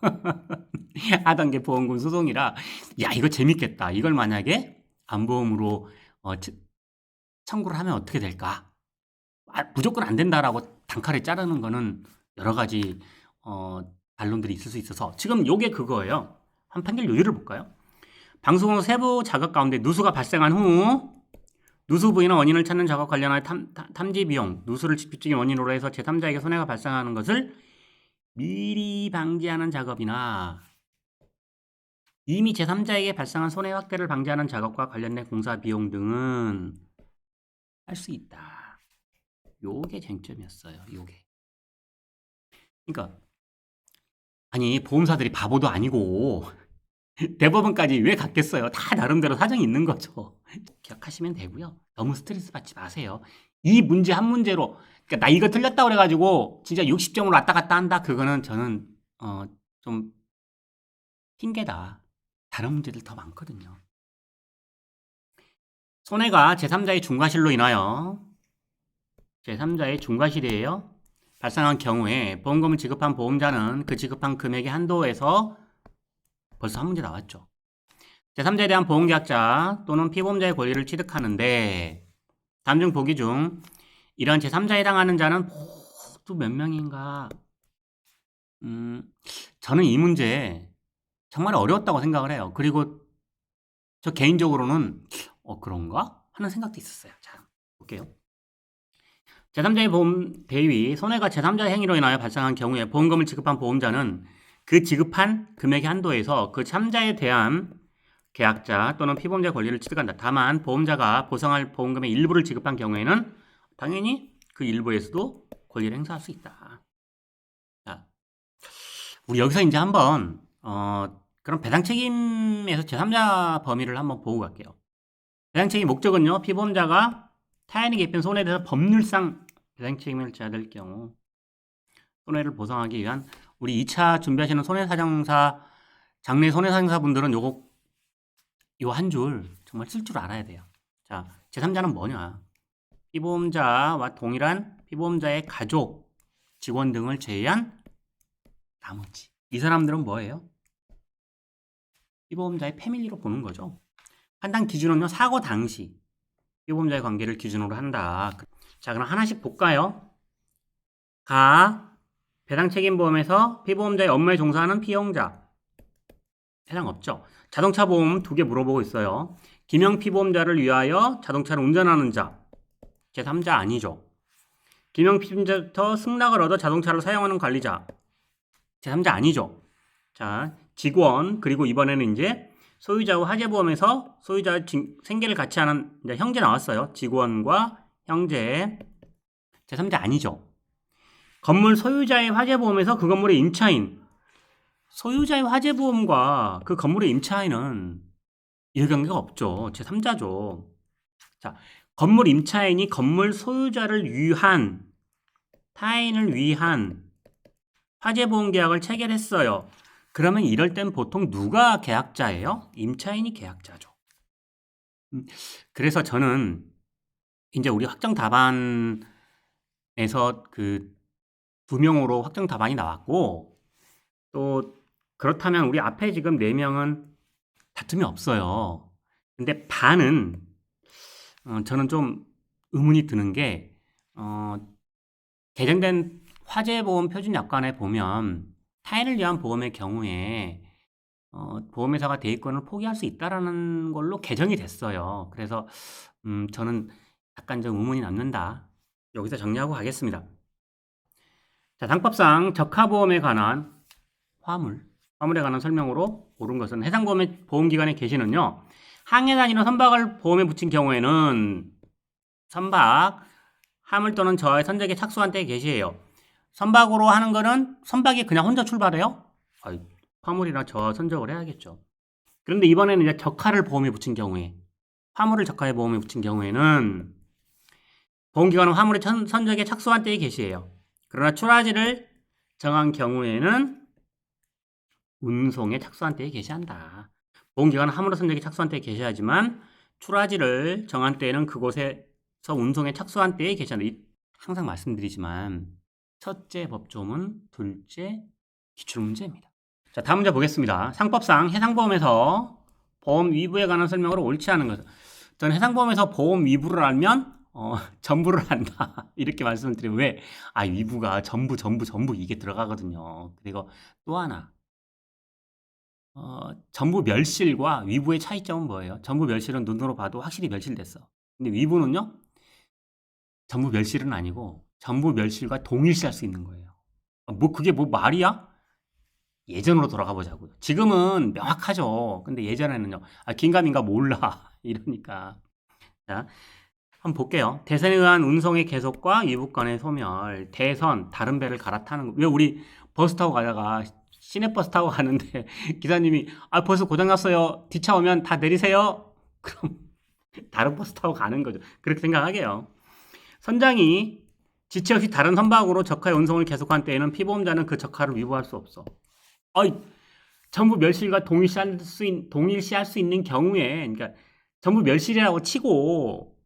하던 게 보험금 소송이라, 야, 이거 재밌겠다. 이걸 만약에 안보험으로 청구를 하면 어떻게 될까? 무조건 안 된다라고 단칼에 자르는 거는 여러 가지 반론들이 있을 수 있어서, 지금 요게 그거예요. 한 판결 요지를 볼까요? 방수공 세부 작업 가운데 누수가 발생한 후 누수 부위나 원인을 찾는 작업 관련한 탐지 비용, 누수를 직접적인 원인으로 해서 제3자에게 손해가 발생하는 것을 미리 방지하는 작업이나 이미 제3자에게 발생한 손해 확대를 방지하는 작업과 관련된 공사 비용 등은 할 수 있다. 요게 쟁점이었어요. 요게. 그러니까 아니, 보험사들이 바보도 아니고 대법원까지 왜 갔겠어요? 다 나름대로 사정이 있는 거죠. 기억하시면 되고요. 너무 스트레스 받지 마세요. 이 문제 한 문제로, 그러니까 나 이거 틀렸다 그래가지고 진짜 60점으로 왔다 갔다 한다. 그거는 저는 좀 핑계다. 다른 문제들 더 많거든요. 손해가 제3자의 중과실로 인하여, 제3자의 중과실이에요. 발생한 경우에 보험금을 지급한 보험자는 그 지급한 금액의 한도에서, 벌써 한 문제 나왔죠. 제3자에 대한 보험계약자 또는 피보험자의 권리를 취득하는데, 다음 중 보기 중 이런 제3자에 해당하는 자는 모두 몇 명인가? 저는 이 문제 정말 어려웠다고 생각을 해요. 그리고 저 개인적으로는 그런가? 하는 생각도 있었어요. 자, 볼게요. 제3자의 보험 대위, 손해가 제3자의 행위로 인하여 발생한 경우에 보험금을 지급한 보험자는 그 지급한 금액의 한도에서 그 참자에 대한 계약자 또는 피보험자의 권리를 취득한다. 다만 보험자가 보상할 보험금의 일부를 지급한 경우에는 당연히 그 일부에서도 권리를 행사할 수 있다. 자, 우리 여기서 이제 한번 그럼 배당 책임에서 제3자 범위를 한번 보고 갈게요. 배당 책임 목적은요, 피보험자가 타인에게 입힌 손해에 대해서 법률상 배당 책임을 져야 될 경우 손해를 보상하기 위한 우리 2차 준비하시는 손해사정사 장래 손해사정사분들은 요거 요 한 줄 정말 쓸 줄 알아야 돼요. 자, 제3자는 뭐냐? 피보험자와 동일한 피보험자의 가족, 직원 등을 제외한 나머지. 이 사람들은 뭐예요? 피보험자의 패밀리로 보는 거죠. 판단 기준은요, 사고 당시 피보험자의 관계를 기준으로 한다. 자, 그럼 하나씩 볼까요? 배당 책임보험에서 피보험자의 업무에 종사하는 피용자 해당 없죠. 자동차 보험 2개 물어보고 있어요. 김영 피보험자를 위하여 자동차를 운전하는 자 제3자 아니죠. 김영 피보험자부터 승낙을 얻어 자동차를 사용하는 관리자 제3자 아니죠. 자, 직원 그리고 이번에는 이제 소유자와 화재보험에서 소유자와 생계를 같이 하는 이제 형제 나왔어요. 직원과 형제 제3자 아니죠. 건물 소유자의 화재보험에서 그 건물의 임차인 소유자의 화재보험과 그 건물의 임차인은 이해관계가 없죠. 제3자죠. 자, 건물 임차인이 건물 소유자를 위한 타인을 위한 화재보험 계약을 체결했어요. 그러면 이럴 땐 보통 누가 계약자예요? 임차인이 계약자죠. 그래서 저는 이제 우리 확정 답안에서 그 2명으로 확정 답안이 나왔고 또 그렇다면 우리 앞에 지금 4명은 다툼이 없어요. 근데 반은 저는 좀 의문이 드는 게 개정된 화재보험 표준약관에 보면 타인을 위한 보험의 경우에 보험회사가 대리권을 포기할 수 있다라는 걸로 개정이 됐어요. 그래서 저는 약간 좀 의문이 남는다. 여기서 정리하고 가겠습니다. 자, 당법상 적하보험에 관한 화물에 관한 설명으로 옳은 것은 해당 보험의 보험기관의 개시는요. 항해단이나 선박을 보험에 붙인 경우에는 선박, 화물 또는 저의 선적에 착수한 때의 개시예요. 선박으로 하는 거는 선박이 그냥 혼자 출발해요? 화물이나 저 선적을 해야겠죠. 그런데 이번에는 이제 적하를 보험에 붙인 경우에 화물을 적하의 보험에 붙인 경우에는 보험기관은 화물의 선적에 착수한 때의 개시예요. 그러나 출하지를 정한 경우에는 운송에 착수한 때에 개시한다. 보험기관은 화물의 선적에 착수한 때에 개시하지만 출하지를 정한 때에는 그곳에서 운송에 착수한 때에 개시한다. 항상 말씀드리지만 첫째 법조문, 둘째 기출문제입니다. 자, 다음 문제 보겠습니다. 상법상 해상보험에서 보험 위부에 관한 설명으로 옳지 않은 것은 저는 해상보험에서 보험 위부를 알면 전부를 안다. 이렇게 말씀을 드리면 왜? 위부가 전부 이게 들어가거든요. 그리고 또 하나 전부 멸실과 위부의 차이점은 뭐예요? 전부 멸실은 눈으로 봐도 확실히 멸실됐어. 근데 위부는요? 전부 멸실은 아니고 전부 멸실과 동일시할 수 있는 거예요. 그게 말이야? 예전으로 돌아가 보자고요. 지금은 명확하죠. 근데 예전에는요. 긴가민가 몰라. 이러니까. 자, 한번 볼게요. 대선에 의한 운송의 계속과 위부권의 소멸. 대선, 다른 배를 갈아타는 거. 왜 우리 버스 타고 가다가 시내버스 타고 가는데 기사님이 버스 고장났어요. 뒷차 오면 다 내리세요. 그럼 다른 버스 타고 가는 거죠. 그렇게 생각하게요. 선장이 지체 없이 다른 선박으로 적하의 운송을 계속한 때에는 피보험자는 그 적하를 위부할 수 없어. 전부 멸실과 동일시할 수 있는 경우에, 그러니까 전부 멸실이라고 치고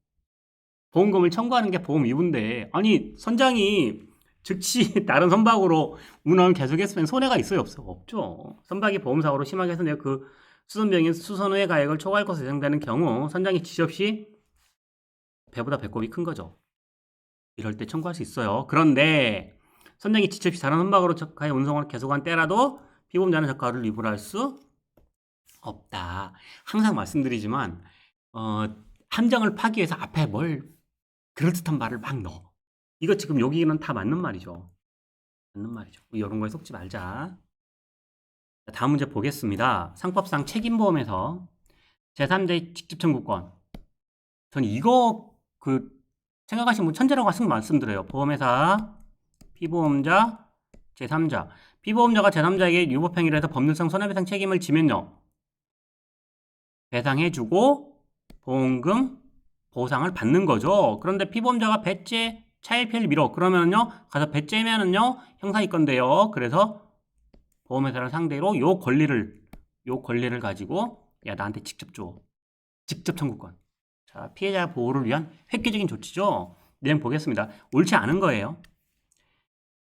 보험금을 청구하는 게 보험 위부인데, 선장이 즉시 다른 선박으로 운항을 계속했으면 손해가 있어요, 없어? 없죠. 선박이 보험사고로 심하게 해서 내가 그 수선병인 수선후의 가액을 초과할 것으로 예상되는 경우 선장이 지체 없이 배보다 배꼽이 큰 거죠. 이럴 때 청구할 수 있어요. 그런데 선장이 지체 없이 다른 선박으로 적하의 운송을 계속한 때라도 피보험자는 적하를 위부할 수 없다. 항상 말씀드리지만 함정을 파기 위해서 앞에 그럴듯한 말을 막 넣어. 이거 지금 여기는 다 맞는 말이죠. 이런 거에 속지 말자. 다음 문제 보겠습니다. 상법상 책임보험에서 제3자의 직접 청구권. 전 이거 생각하시면 뭐 천재라고 말씀드려요. 보험회사, 피보험자, 제3자. 피보험자가 제3자에게 유법행위를 해서 법률상 손해배상 책임을 지면요, 배상해주고 보험금, 보상을 받는 거죠. 그런데 피보험자가 배째, 차일피일 미뤄. 그러면요, 가서 배째면은요, 형사이건데요. 그래서 보험회사를 상대로 요 권리를 가지고, 야, 나한테 직접 줘. 직접 청구권. 자, 피해자 보호를 위한 획기적인 조치죠. 내용 보겠습니다. 옳지 않은 거예요.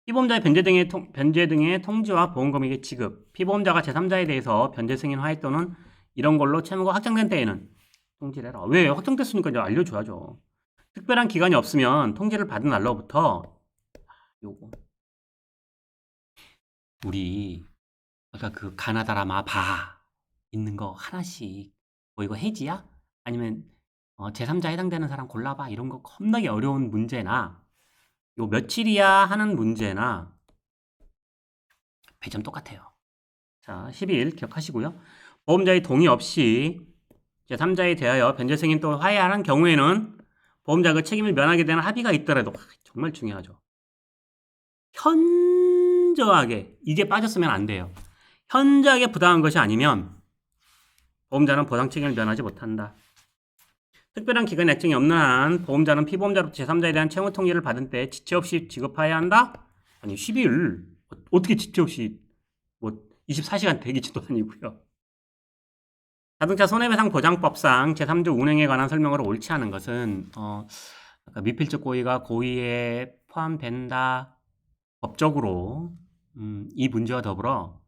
피보험자의 변제 등의 통지와 보험금액의 지급. 피보험자가 제3자에 대해서 변제 승인 하에 또는 이런 걸로 채무가 확정된 때에는 통지를 해라. 왜? 확정됐으니까 이제 알려줘야죠. 특별한 기간이 없으면 통지를 받은 날로부터 요거. 우리 아까 그 가나다라마 바 있는 거 하나씩 뭐 이거 해지야? 아니면 제3자 해당되는 사람 골라봐 이런 거 겁나게 어려운 문제나 요 며칠이야 하는 문제나 배점 똑같아요. 자, 12일 기억하시고요. 보험자의 동의 없이 제3자에 대하여 변제 승인 또는 화해하는 경우에는 보험자가 책임을 면하게 되는 합의가 있더라도 정말 중요하죠. 현저하게 이게 빠졌으면 안 돼요. 현저하게 부당한 것이 아니면 보험자는 보상 책임을 면하지 못한다. 특별한 기간 약정이 없는 한 보험자는 피보험자로부터 제3자에 대한 채무 통지를 받은 때 지체 없이 지급해야 한다? 아니 12일 어떻게 지체 없이 뭐 24시간 대기치도 아니고요. 자동차 손해배상 보장법상 제3조 운행에 관한 설명으로 옳지 않은 것은 미필적 고의가 고의에 포함된다. 법적으로 이 문제와 더불어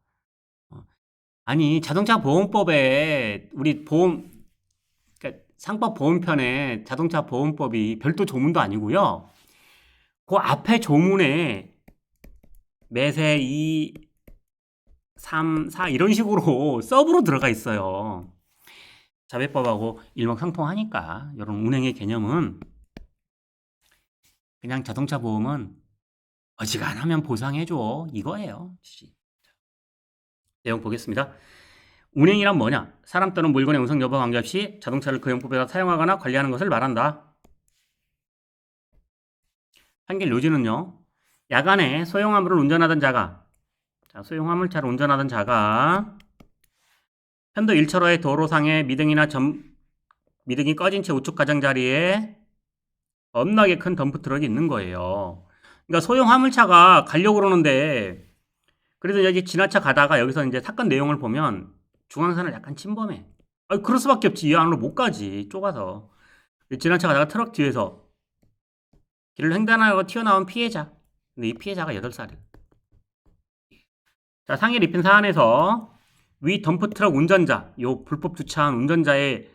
아니 자동차 보험법에 우리 보험 그러니까 상법 보험편에 자동차 보험법이 별도 조문도 아니고요. 그 앞에 조문에 매세 2, 3, 4 이런 식으로 서브로 들어가 있어요. 자배법하고 일맥상통하니까 이런 운행의 개념은 그냥 자동차 보험은 어지간하면 보상해줘 이거예요. 내용 보겠습니다. 운행이란 뭐냐? 사람 또는 물건의 운송 여부와 관계없이 자동차를 그 용법에서 사용하거나 관리하는 것을 말한다. 판결 요지는요. 야간에 소형화물을 운전하던 자가 소형화물차를 운전하던 자가 편도 1차로의 도로상에 미등이 꺼진 채 우측 가장자리에 겁나게 큰 덤프트럭이 있는 거예요. 그러니까 소형 화물차가 가려고 그러는데 그래도 여기 지나쳐 가다가 여기서 이제 사건 내용을 보면 중앙선을 약간 침범해. 그럴 수밖에 없지. 이 안으로 못 가지. 좁아서. 지나쳐 가다가 트럭 뒤에서 길을 횡단하고 튀어나온 피해자. 근데 이 피해자가 8살이야. 자, 상해를 입힌 사안에서 위 덤프트럭 운전자, 요 불법 주차한 운전자의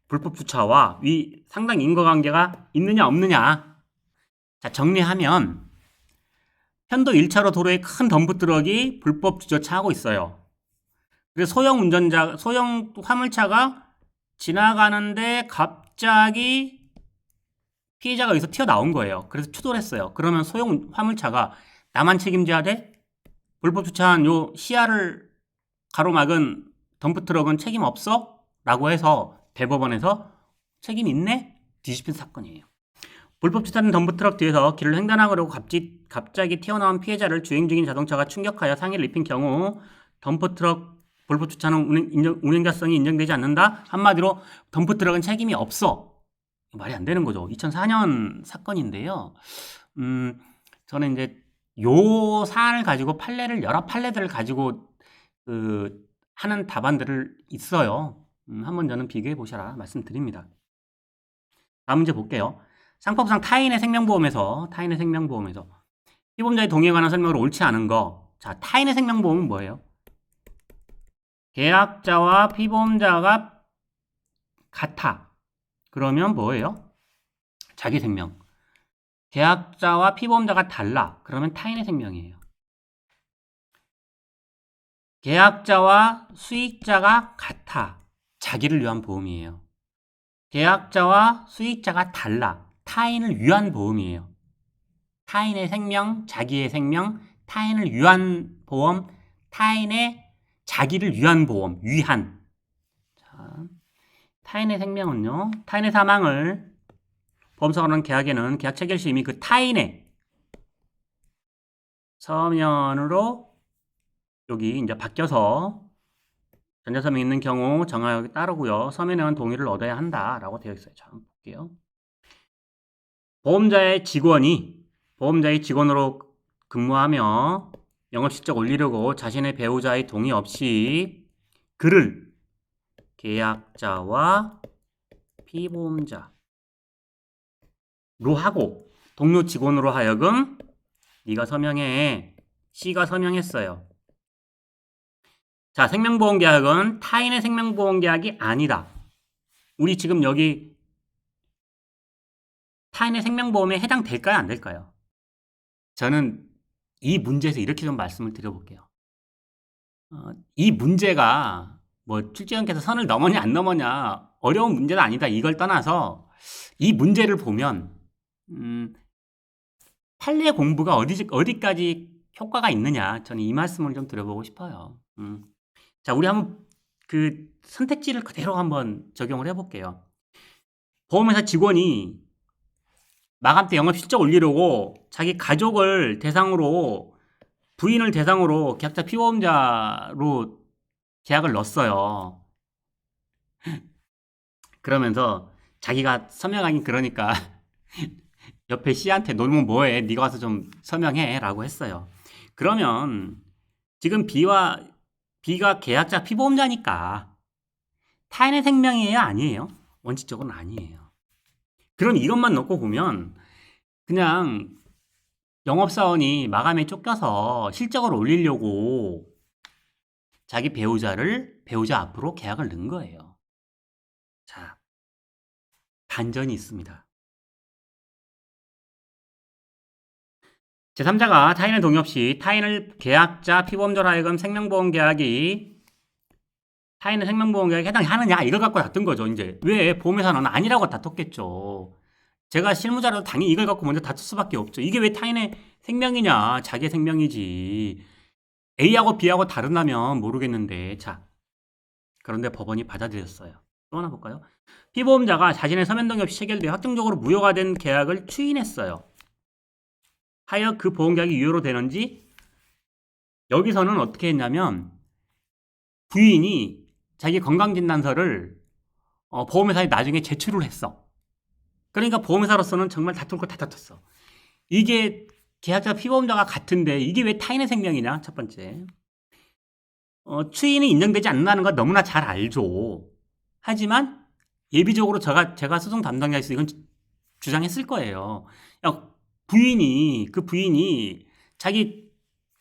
불법 주차와 위 상당 인과관계가 있느냐 없느냐. 자, 정리하면 편도 1차로 도로에 큰 덤프트럭이 불법 주차하고 있어요. 그래서 소형 화물차가 지나가는데 갑자기 피해자가 여기서 튀어나온 거예요. 그래서 추돌 했어요. 그러면 소형 화물차가 나만 책임져야 돼? 불법 주차한 요 시야를 가로막은 덤프트럭은 책임 없어? 라고 해서 대법원에서 책임 있네? 뒤집힌 사건이에요. 불법 주차된 덤프트럭 뒤에서 길을 횡단하려고 갑자기 튀어나온 피해자를 주행 중인 자동차가 충격하여 상해를 입힌 경우 덤프트럭 불법 주차는 운행자성이 인정되지 않는다? 한마디로 덤프트럭은 책임이 없어. 말이 안 되는 거죠. 2004년 사건인데요. 저는 이제 요 사안을 가지고 여러 판례들을 가지고 하는 답안들을 있어요. 한번 저는 비교해 보셔라 말씀드립니다. 다음 문제 볼게요. 상법상 타인의 생명보험에서 피보험자의 동의에 관한 설명으로 옳지 않은 거. 자, 타인의 생명보험은 뭐예요? 계약자와 피보험자가 같아. 그러면 뭐예요? 자기 생명. 계약자와 피보험자가 달라. 그러면 타인의 생명이에요. 계약자와 수익자가 같아. 자기를 위한 보험이에요. 계약자와 수익자가 달라. 타인을 위한 보험이에요. 타인의 생명, 자기의 생명, 타인을 위한 보험, 타인의 자기를 위한 보험, 자, 타인의 생명은요. 타인의 사망을 보험사고라는 계약에는 계약 체결 시 이미 그 타인의 서면으로 여기 이제 바뀌어서 전자서명이 있는 경우 정하에 따르고요. 서면에는 동의를 얻어야 한다라고 되어 있어요. 자, 한번 볼게요. 보험자의 직원으로 근무하며 영업 실적 올리려고 자신의 배우자의 동의 없이 글을 계약자와 피보험자로 하고 동료 직원으로 하여금 네가 서명해. C가 서명했어요. 자, 생명보험계약은 타인의 생명보험계약이 아니다. 우리 지금 여기 타인의 생명보험에 해당될까요? 안 될까요? 저는 이 문제에서 이렇게 좀 말씀을 드려볼게요. 이 문제가 뭐 출제원께서 선을 넘었냐 안 넘었냐 어려운 문제는 아니다. 이걸 떠나서 이 문제를 보면 판례 공부가 어디까지 효과가 있느냐, 저는 이 말씀을 좀 드려보고 싶어요. 자, 우리 한번 그 선택지를 그대로 한번 적용을 해볼게요. 보험회사 직원이 마감 때 영업 실적 올리려고 자기 가족을 대상으로, 부인을 대상으로 계약자 피보험자로 계약을 넣었어요. 그러면서 자기가 서명하긴 그러니까 옆에 C한테 놀면 뭐해? 네가 와서 좀 서명해 라고 했어요. 그러면 지금 B가 계약자 피보험자니까 타인의 생명이에요? 아니에요? 원칙적으로는 아니에요. 그럼 이것만 놓고 보면 그냥 영업사원이 마감에 쫓겨서 실적을 올리려고 자기 배우자 앞으로 계약을 넣은 거예요. 자, 반전이 있습니다. 제3자가 타인의 동의 없이 타인을 계약자 피보험자로 하여금 타인의 생명보험계약에 해당하느냐 이걸 갖고 다툰 거죠. 이제 왜 보험회사는 아니라고 다퉜겠죠. 제가 실무자라도 당연히 이걸 갖고 먼저 다툴 수밖에 없죠. 이게 왜 타인의 생명이냐, 자기의 생명이지. A하고 B하고 다르다면 모르겠는데, 자, 그런데 법원이 받아들였어요. 또 하나 볼까요? 피보험자가 자신의 서면 동의 없이 체결돼 확정적으로 무효가 된 계약을 추인했어요. 하여 그 보험계약이 유효로 되는지, 여기서는 어떻게 했냐면 부인이 자기 건강진단서를 보험회사에 나중에 제출을 했어. 그러니까 보험회사로서는 정말 다툴 거 다 다퉜어. 이게 계약자 피보험자가 같은데 이게 왜 타인의 생명이냐? 첫 번째. 추인이 인정되지 않는다는 건 너무나 잘 알죠. 하지만 예비적으로 제가 소송 담당자에서 이건 주장했을 거예요. 야, 그 부인이 자기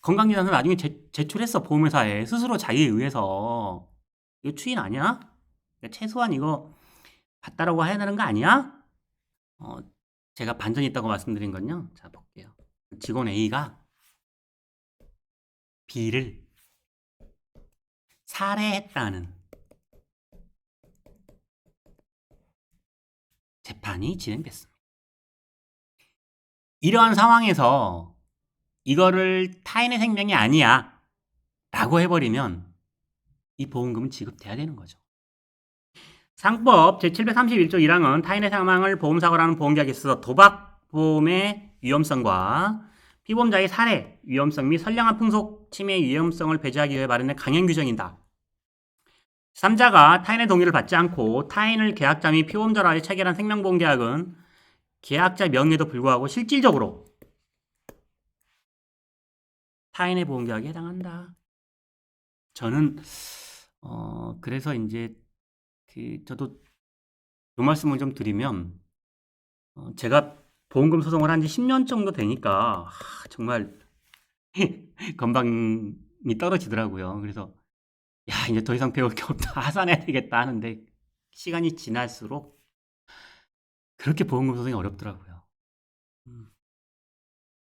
건강진단서 나중에 제출했어. 보험회사에 스스로 자기에 의해서. 이거 추인 아니야? 최소한 이거 봤다라고 해야 되는 거 아니야? 제가 반전이 있다고 말씀드린 건요. 자, 볼게요. 직원 A가 B를 살해했다는 재판이 진행됐습니다. 이러한 상황에서 이거를 타인의 생명이 아니야 라고 해버리면 이 보험금은 지급돼야 되는 거죠. 상법 제731조 1항은 타인의 사망을 보험사고라는 보험계약에 있어서 도박보험의 위험성과 피보험자의 살해, 위험성 및 선량한 풍속 침해 위험성을 배제하기 위해 마련된 강행 규정이다. 3자가 타인의 동의를 받지 않고 타인을 계약자 및 피보험자로 하여 체결한 생명보험계약은 계약자 명의에도 불구하고 실질적으로 타인의 보험계약에 해당한다. 저는 그래서 이제 저도 이 말씀을 좀 드리면 제가 보험금 소송을 한 지 10년 정도 되니까 정말 건방이 떨어지더라고요. 그래서 야, 이제 더 이상 배울 게 없다. 하산해야 되겠다 하는데 시간이 지날수록 그렇게 보험금 소송이 어렵더라고요.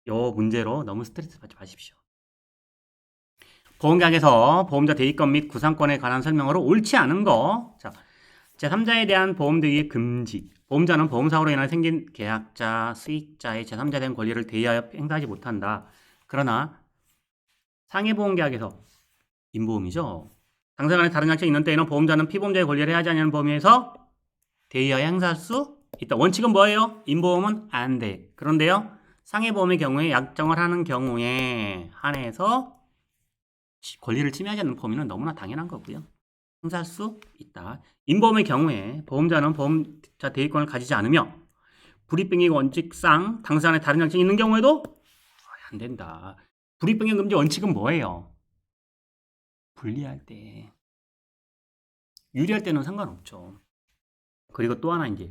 요 문제로 너무 스트레스 받지 마십시오. 보험계약에서 보험자 대위권 및 구상권에 관한 설명으로 옳지 않은 거. 자, 제3자에 대한 보험 대위의 금지. 보험자는 보험사고로 인해 생긴 계약자, 수익자의 제3자에 대한 권리를 대위하여 행사하지 못한다. 그러나 상해보험계약에서 임보험이죠. 당사간에 다른 약정이 있는 때에는 보험자는 피보험자의 권리를 해하지 않는 범위에서 대위하여 행사할 수 일단 원칙은 뭐예요? 임보험은 안 돼. 그런데요, 상해보험의 경우에 약정을 하는 경우에 한해서 권리를 침해하지 않는 범위는 너무나 당연한 거고요. 행사할 수 있다. 임보험의 경우에 보험자는 보험자 대리권을 가지지 않으며 불이병의 원칙상 당사자의 다른 약정이 있는 경우에도 안 된다. 불이병의 금지 원칙은 뭐예요? 불리할 때. 유리할 때는 상관없죠. 그리고 또 하나 이제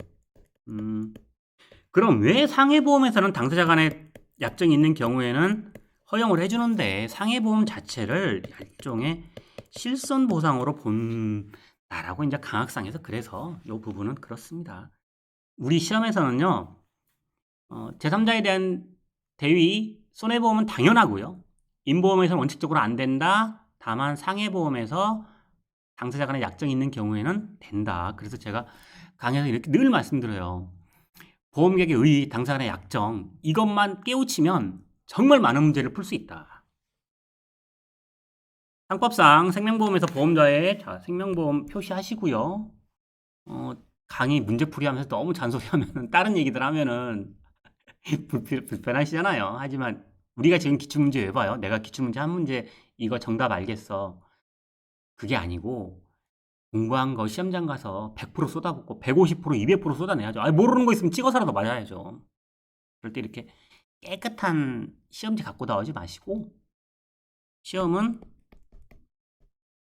그럼 왜 상해보험에서는 당사자 간의 약정이 있는 경우에는 허용을 해주는데 상해보험 자체를 일종의 실손보상으로 본다라고 이제 강학상에서 그래서 이 부분은 그렇습니다. 우리 시험에서는요, 제3자에 대한 대위 손해보험은 당연하고요. 임보험에서는 원칙적으로 안 된다. 다만 상해보험에서 당사자 간의 약정이 있는 경우에는 된다. 그래서 제가 강의에서 이렇게 늘 말씀드려요. 보험계약의 의, 당사자 간의 약정 이것만 깨우치면 정말 많은 문제를 풀 수 있다. 상법상 생명보험에서 보험자의 생명보험 표시하시고요. 강의 문제풀이하면서 너무 잔소리하면 다른 얘기들 하면은 불편하시잖아요. 하지만 우리가 지금 기출문제 왜 봐요? 내가 기출문제 한 문제 이거 정답 알겠어. 그게 아니고 공부한 거 시험장 가서 100% 쏟아붓고 150%, 200% 쏟아내야죠. 아니, 모르는 거 있으면 찍어서라도 맞아야죠. 그럴 때 이렇게 깨끗한 시험지 갖고 나오지 마시고 시험은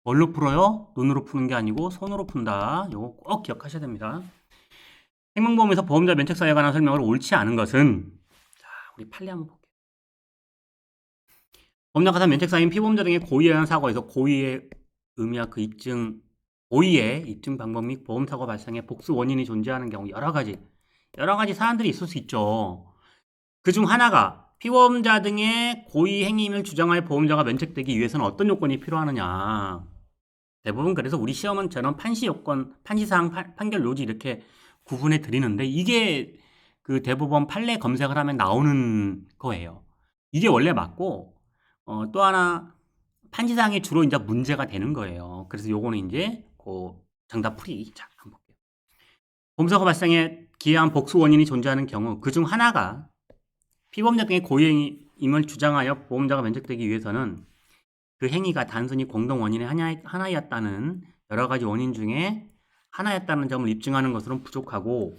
뭘로 풀어요? 눈으로 푸는 게 아니고 손으로 푼다. 이거 꼭 기억하셔야 됩니다. 생명보험에서 보험자 면책사유에 관한 설명을 옳지 않은 것은 자, 우리 판례 한번 볼게요. 보험자 가산 면책사유인 피보험자 등의 고의에 의한 사고에서 고의의 의미와 그 입증 고의의 입증 방법 및 보험사고 발생의 복수 원인이 존재하는 경우 여러 가지 사안들이 있을 수 있죠. 그중 하나가 피보험자 등의 고의 행위임을 주장하여 보험자가 면책되기 위해서는 어떤 요건이 필요하느냐. 대부분 그래서 우리 시험은 저는 판시 요건, 판시사항, 판결 요지 이렇게 구분해 드리는데 이게 그 대법원 판례 검색을 하면 나오는 거예요. 이게 원래 맞고 또 하나 판시사항이 주로 이제 문제가 되는 거예요. 그래서 요거는 이제 그 정답 풀이. 자, 한번 볼게요. 보험사고 발생에 기여한 복수 원인이 존재하는 경우 그중 하나가 피보험자 등의 고의행위임을 주장하여 보험자가 면책되기 위해서는 그 행위가 단순히 공동 원인의 하나였다는 여러 가지 원인 중에 하나였다는 점을 입증하는 것으로는 부족하고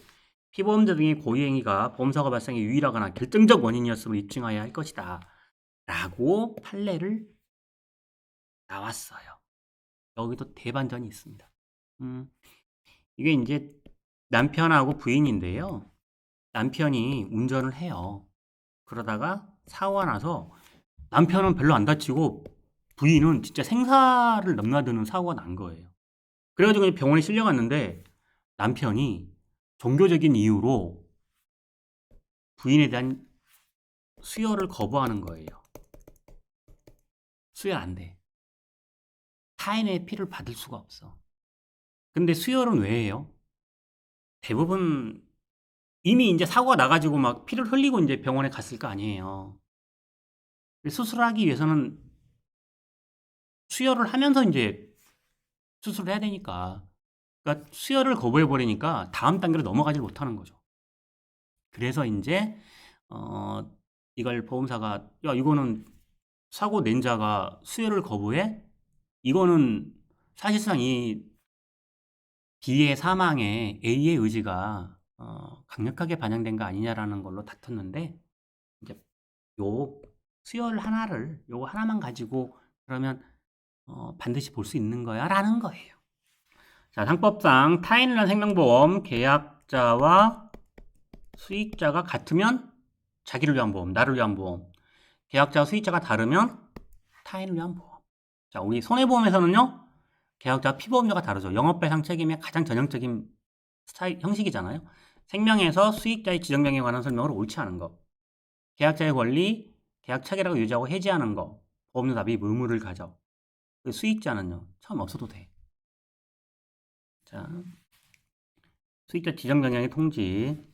피보험자 등의 고의행위가 보험사고 발생의 유일하거나 결정적 원인이었음을 입증해야 할 것이다. 라고 판례를 나왔어요. 여기도 대반전이 있습니다. 이게 이제 남편하고 부인인데요. 남편이 운전을 해요. 그러다가 사고가 나서 남편은 별로 안 다치고 부인은 진짜 생사를 넘나드는 사고가 난 거예요. 그래가지고 병원에 실려갔는데 남편이 종교적인 이유로 부인에 대한 수혈을 거부하는 거예요. 수혈 안 돼. 타인의 피를 받을 수가 없어. 근데 수혈은 왜 해요? 대부분 이미 이제 사고가 나가지고 막 피를 흘리고 이제 병원에 갔을 거 아니에요. 수술을 하기 위해서는 수혈을 하면서 이제 수술을 해야 되니까. 그러니까 수혈을 거부해 버리니까 다음 단계로 넘어가지 못하는 거죠. 그래서 이제 이걸 보험사가 야 이거는 사고 낸 자가 수혈을 거부해? 이거는 사실상 이 B의 사망에 A의 의지가 강력하게 반영된 거 아니냐라는 걸로 다퉜는데 이제 요 수혈 하나를 요거 하나만 가지고 그러면 반드시 볼 수 있는 거야라는 거예요. 자, 상법상 타인을 위한 생명보험 계약자와 수익자가 같으면 자기를 위한 보험, 나를 위한 보험. 계약자와 수익자가 다르면 타인을 위한 보험. 자, 우리 손해보험에서는요. 계약자와 피보험자가 다르죠. 영업배상 책임의 가장 전형적인 형식이잖아요. 생명에서 수익자의 지정명에 관한 설명을 옳지 않은 거. 계약자의 권리, 계약 체계라고 유지하고 해지하는 거. 보험료 납입 의무를 가져. 그 수익자는요. 처음 없어도 돼. 자, 수익자 지정 명령의 통지.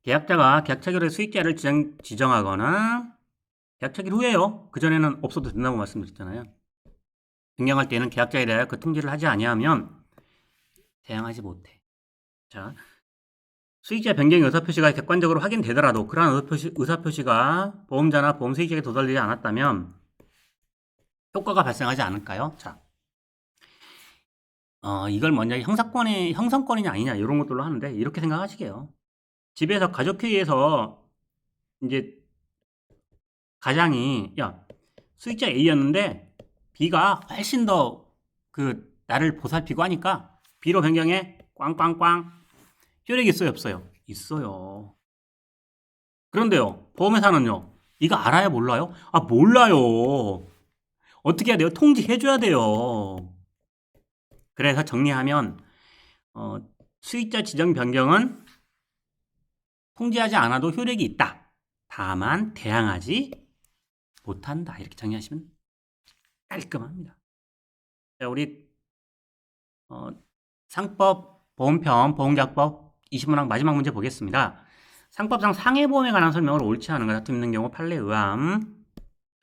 계약자가 계약 체결의 수익자를 지정하거나 계약 체결 후에요. 그전에는 없어도 된다고 말씀드렸잖아요. 변경할 때는 계약자에 대하여 그 통지를 하지 아니하면 대항하지 못해. 자, 수익자 변경의 의사표시가 객관적으로 확인되더라도 그러한 의사표시가 보험자나 보험 수익자에게 도달되지 않았다면 효과가 발생하지 않을까요? 자, 이걸 먼저 형성권이냐 아니냐 이런 것들로 하는데 이렇게 생각하시게요. 집에서 가족회의에서 이제 가장이 야 수익자 A였는데 B가 훨씬 더 나를 보살피고 하니까 B로 변경해 꽝꽝꽝 효력이 있어요 없어요? 있어요. 그런데요 보험회사는요 이거 알아요 몰라요? 아 몰라요. 어떻게 해야 돼요? 통지해줘야 돼요. 그래서 정리하면 수익자 지정 변경은 통지하지 않아도 효력이 있다. 다만 대항하지 못한다. 이렇게 정리하시면 깔끔합니다. 자, 우리 상법, 보험편, 보험계약법 20문항 마지막 문제 보겠습니다. 상법상 상해보험에 관한 설명을 옳지 않은 것 다툼 있는 경우 판례 의함.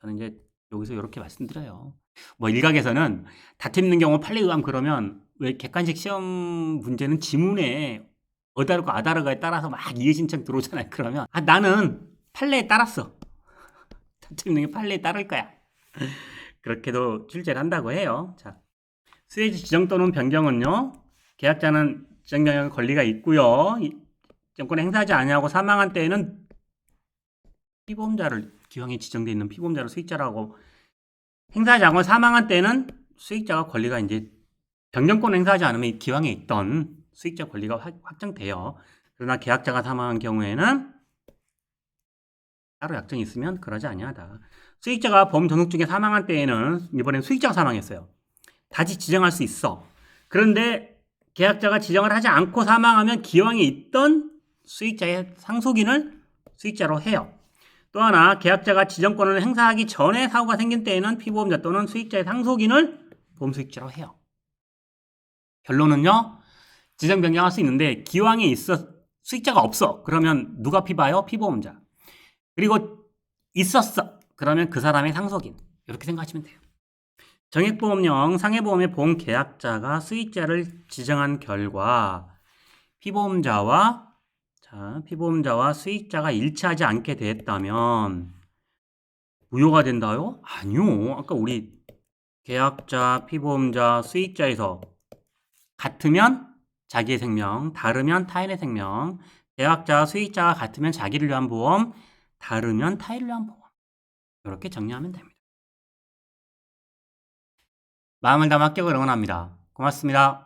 저는 이제 여기서 이렇게 말씀드려요. 뭐 일각에서는 다툼 있는 경우 판례 의함 그러면 왜 객관식 시험 문제는 지문에 어다르고 아다르가에 따라서 막 이해 신청 들어오잖아요. 그러면 나는 판례에 따랐어. 다툼 있는 게 판례에 따를 거야. 그렇게도 출제를 한다고 해요. 자, 수혜지 지정 또는 변경은요. 계약자는 지정 변경 권리가 있고요. 정권을 행사하지 아니하고 사망한 때에는 피보험자를 기왕에 지정되어 있는 피보험자를 수익자라고 행사하지 않고 사망한 때는 수익자가 권리가 이제 변경권을 행사하지 않으면 기왕에 있던 수익자 권리가 확정돼요. 그러나 계약자가 사망한 경우에는 따로 약정이 있으면 그러지 아니하다. 수익자가 보험 등록 중에 사망한 때에는 이번엔 수익자가 사망했어요. 다시 지정할 수 있어. 그런데 계약자가 지정을 하지 않고 사망하면 기왕에 있던 수익자의 상속인을 수익자로 해요. 또 하나 계약자가 지정권을 행사하기 전에 사고가 생긴 때에는 피보험자 또는 수익자의 상속인을 보험수익자로 해요. 결론은요. 지정 변경할 수 있는데 기왕에 있어 수익자가 없어. 그러면 누가 피봐요? 피보험자. 그리고 있었어. 그러면 그 사람의 상속인. 이렇게 생각하시면 돼요. 정액보험령 상해보험의 보험계약자가 수익자를 지정한 결과 피보험자와 수익자가 일치하지 않게 됐다면 무효가 된다요? 아니요. 아까 우리 계약자, 피보험자, 수익자에서 같으면 자기의 생명, 다르면 타인의 생명, 계약자, 수익자가 같으면 자기를 위한 보험, 다르면 타인을 위한 보험. 이렇게 정리하면 됩니다. 마음을 담아 합격을 응원합니다. 고맙습니다.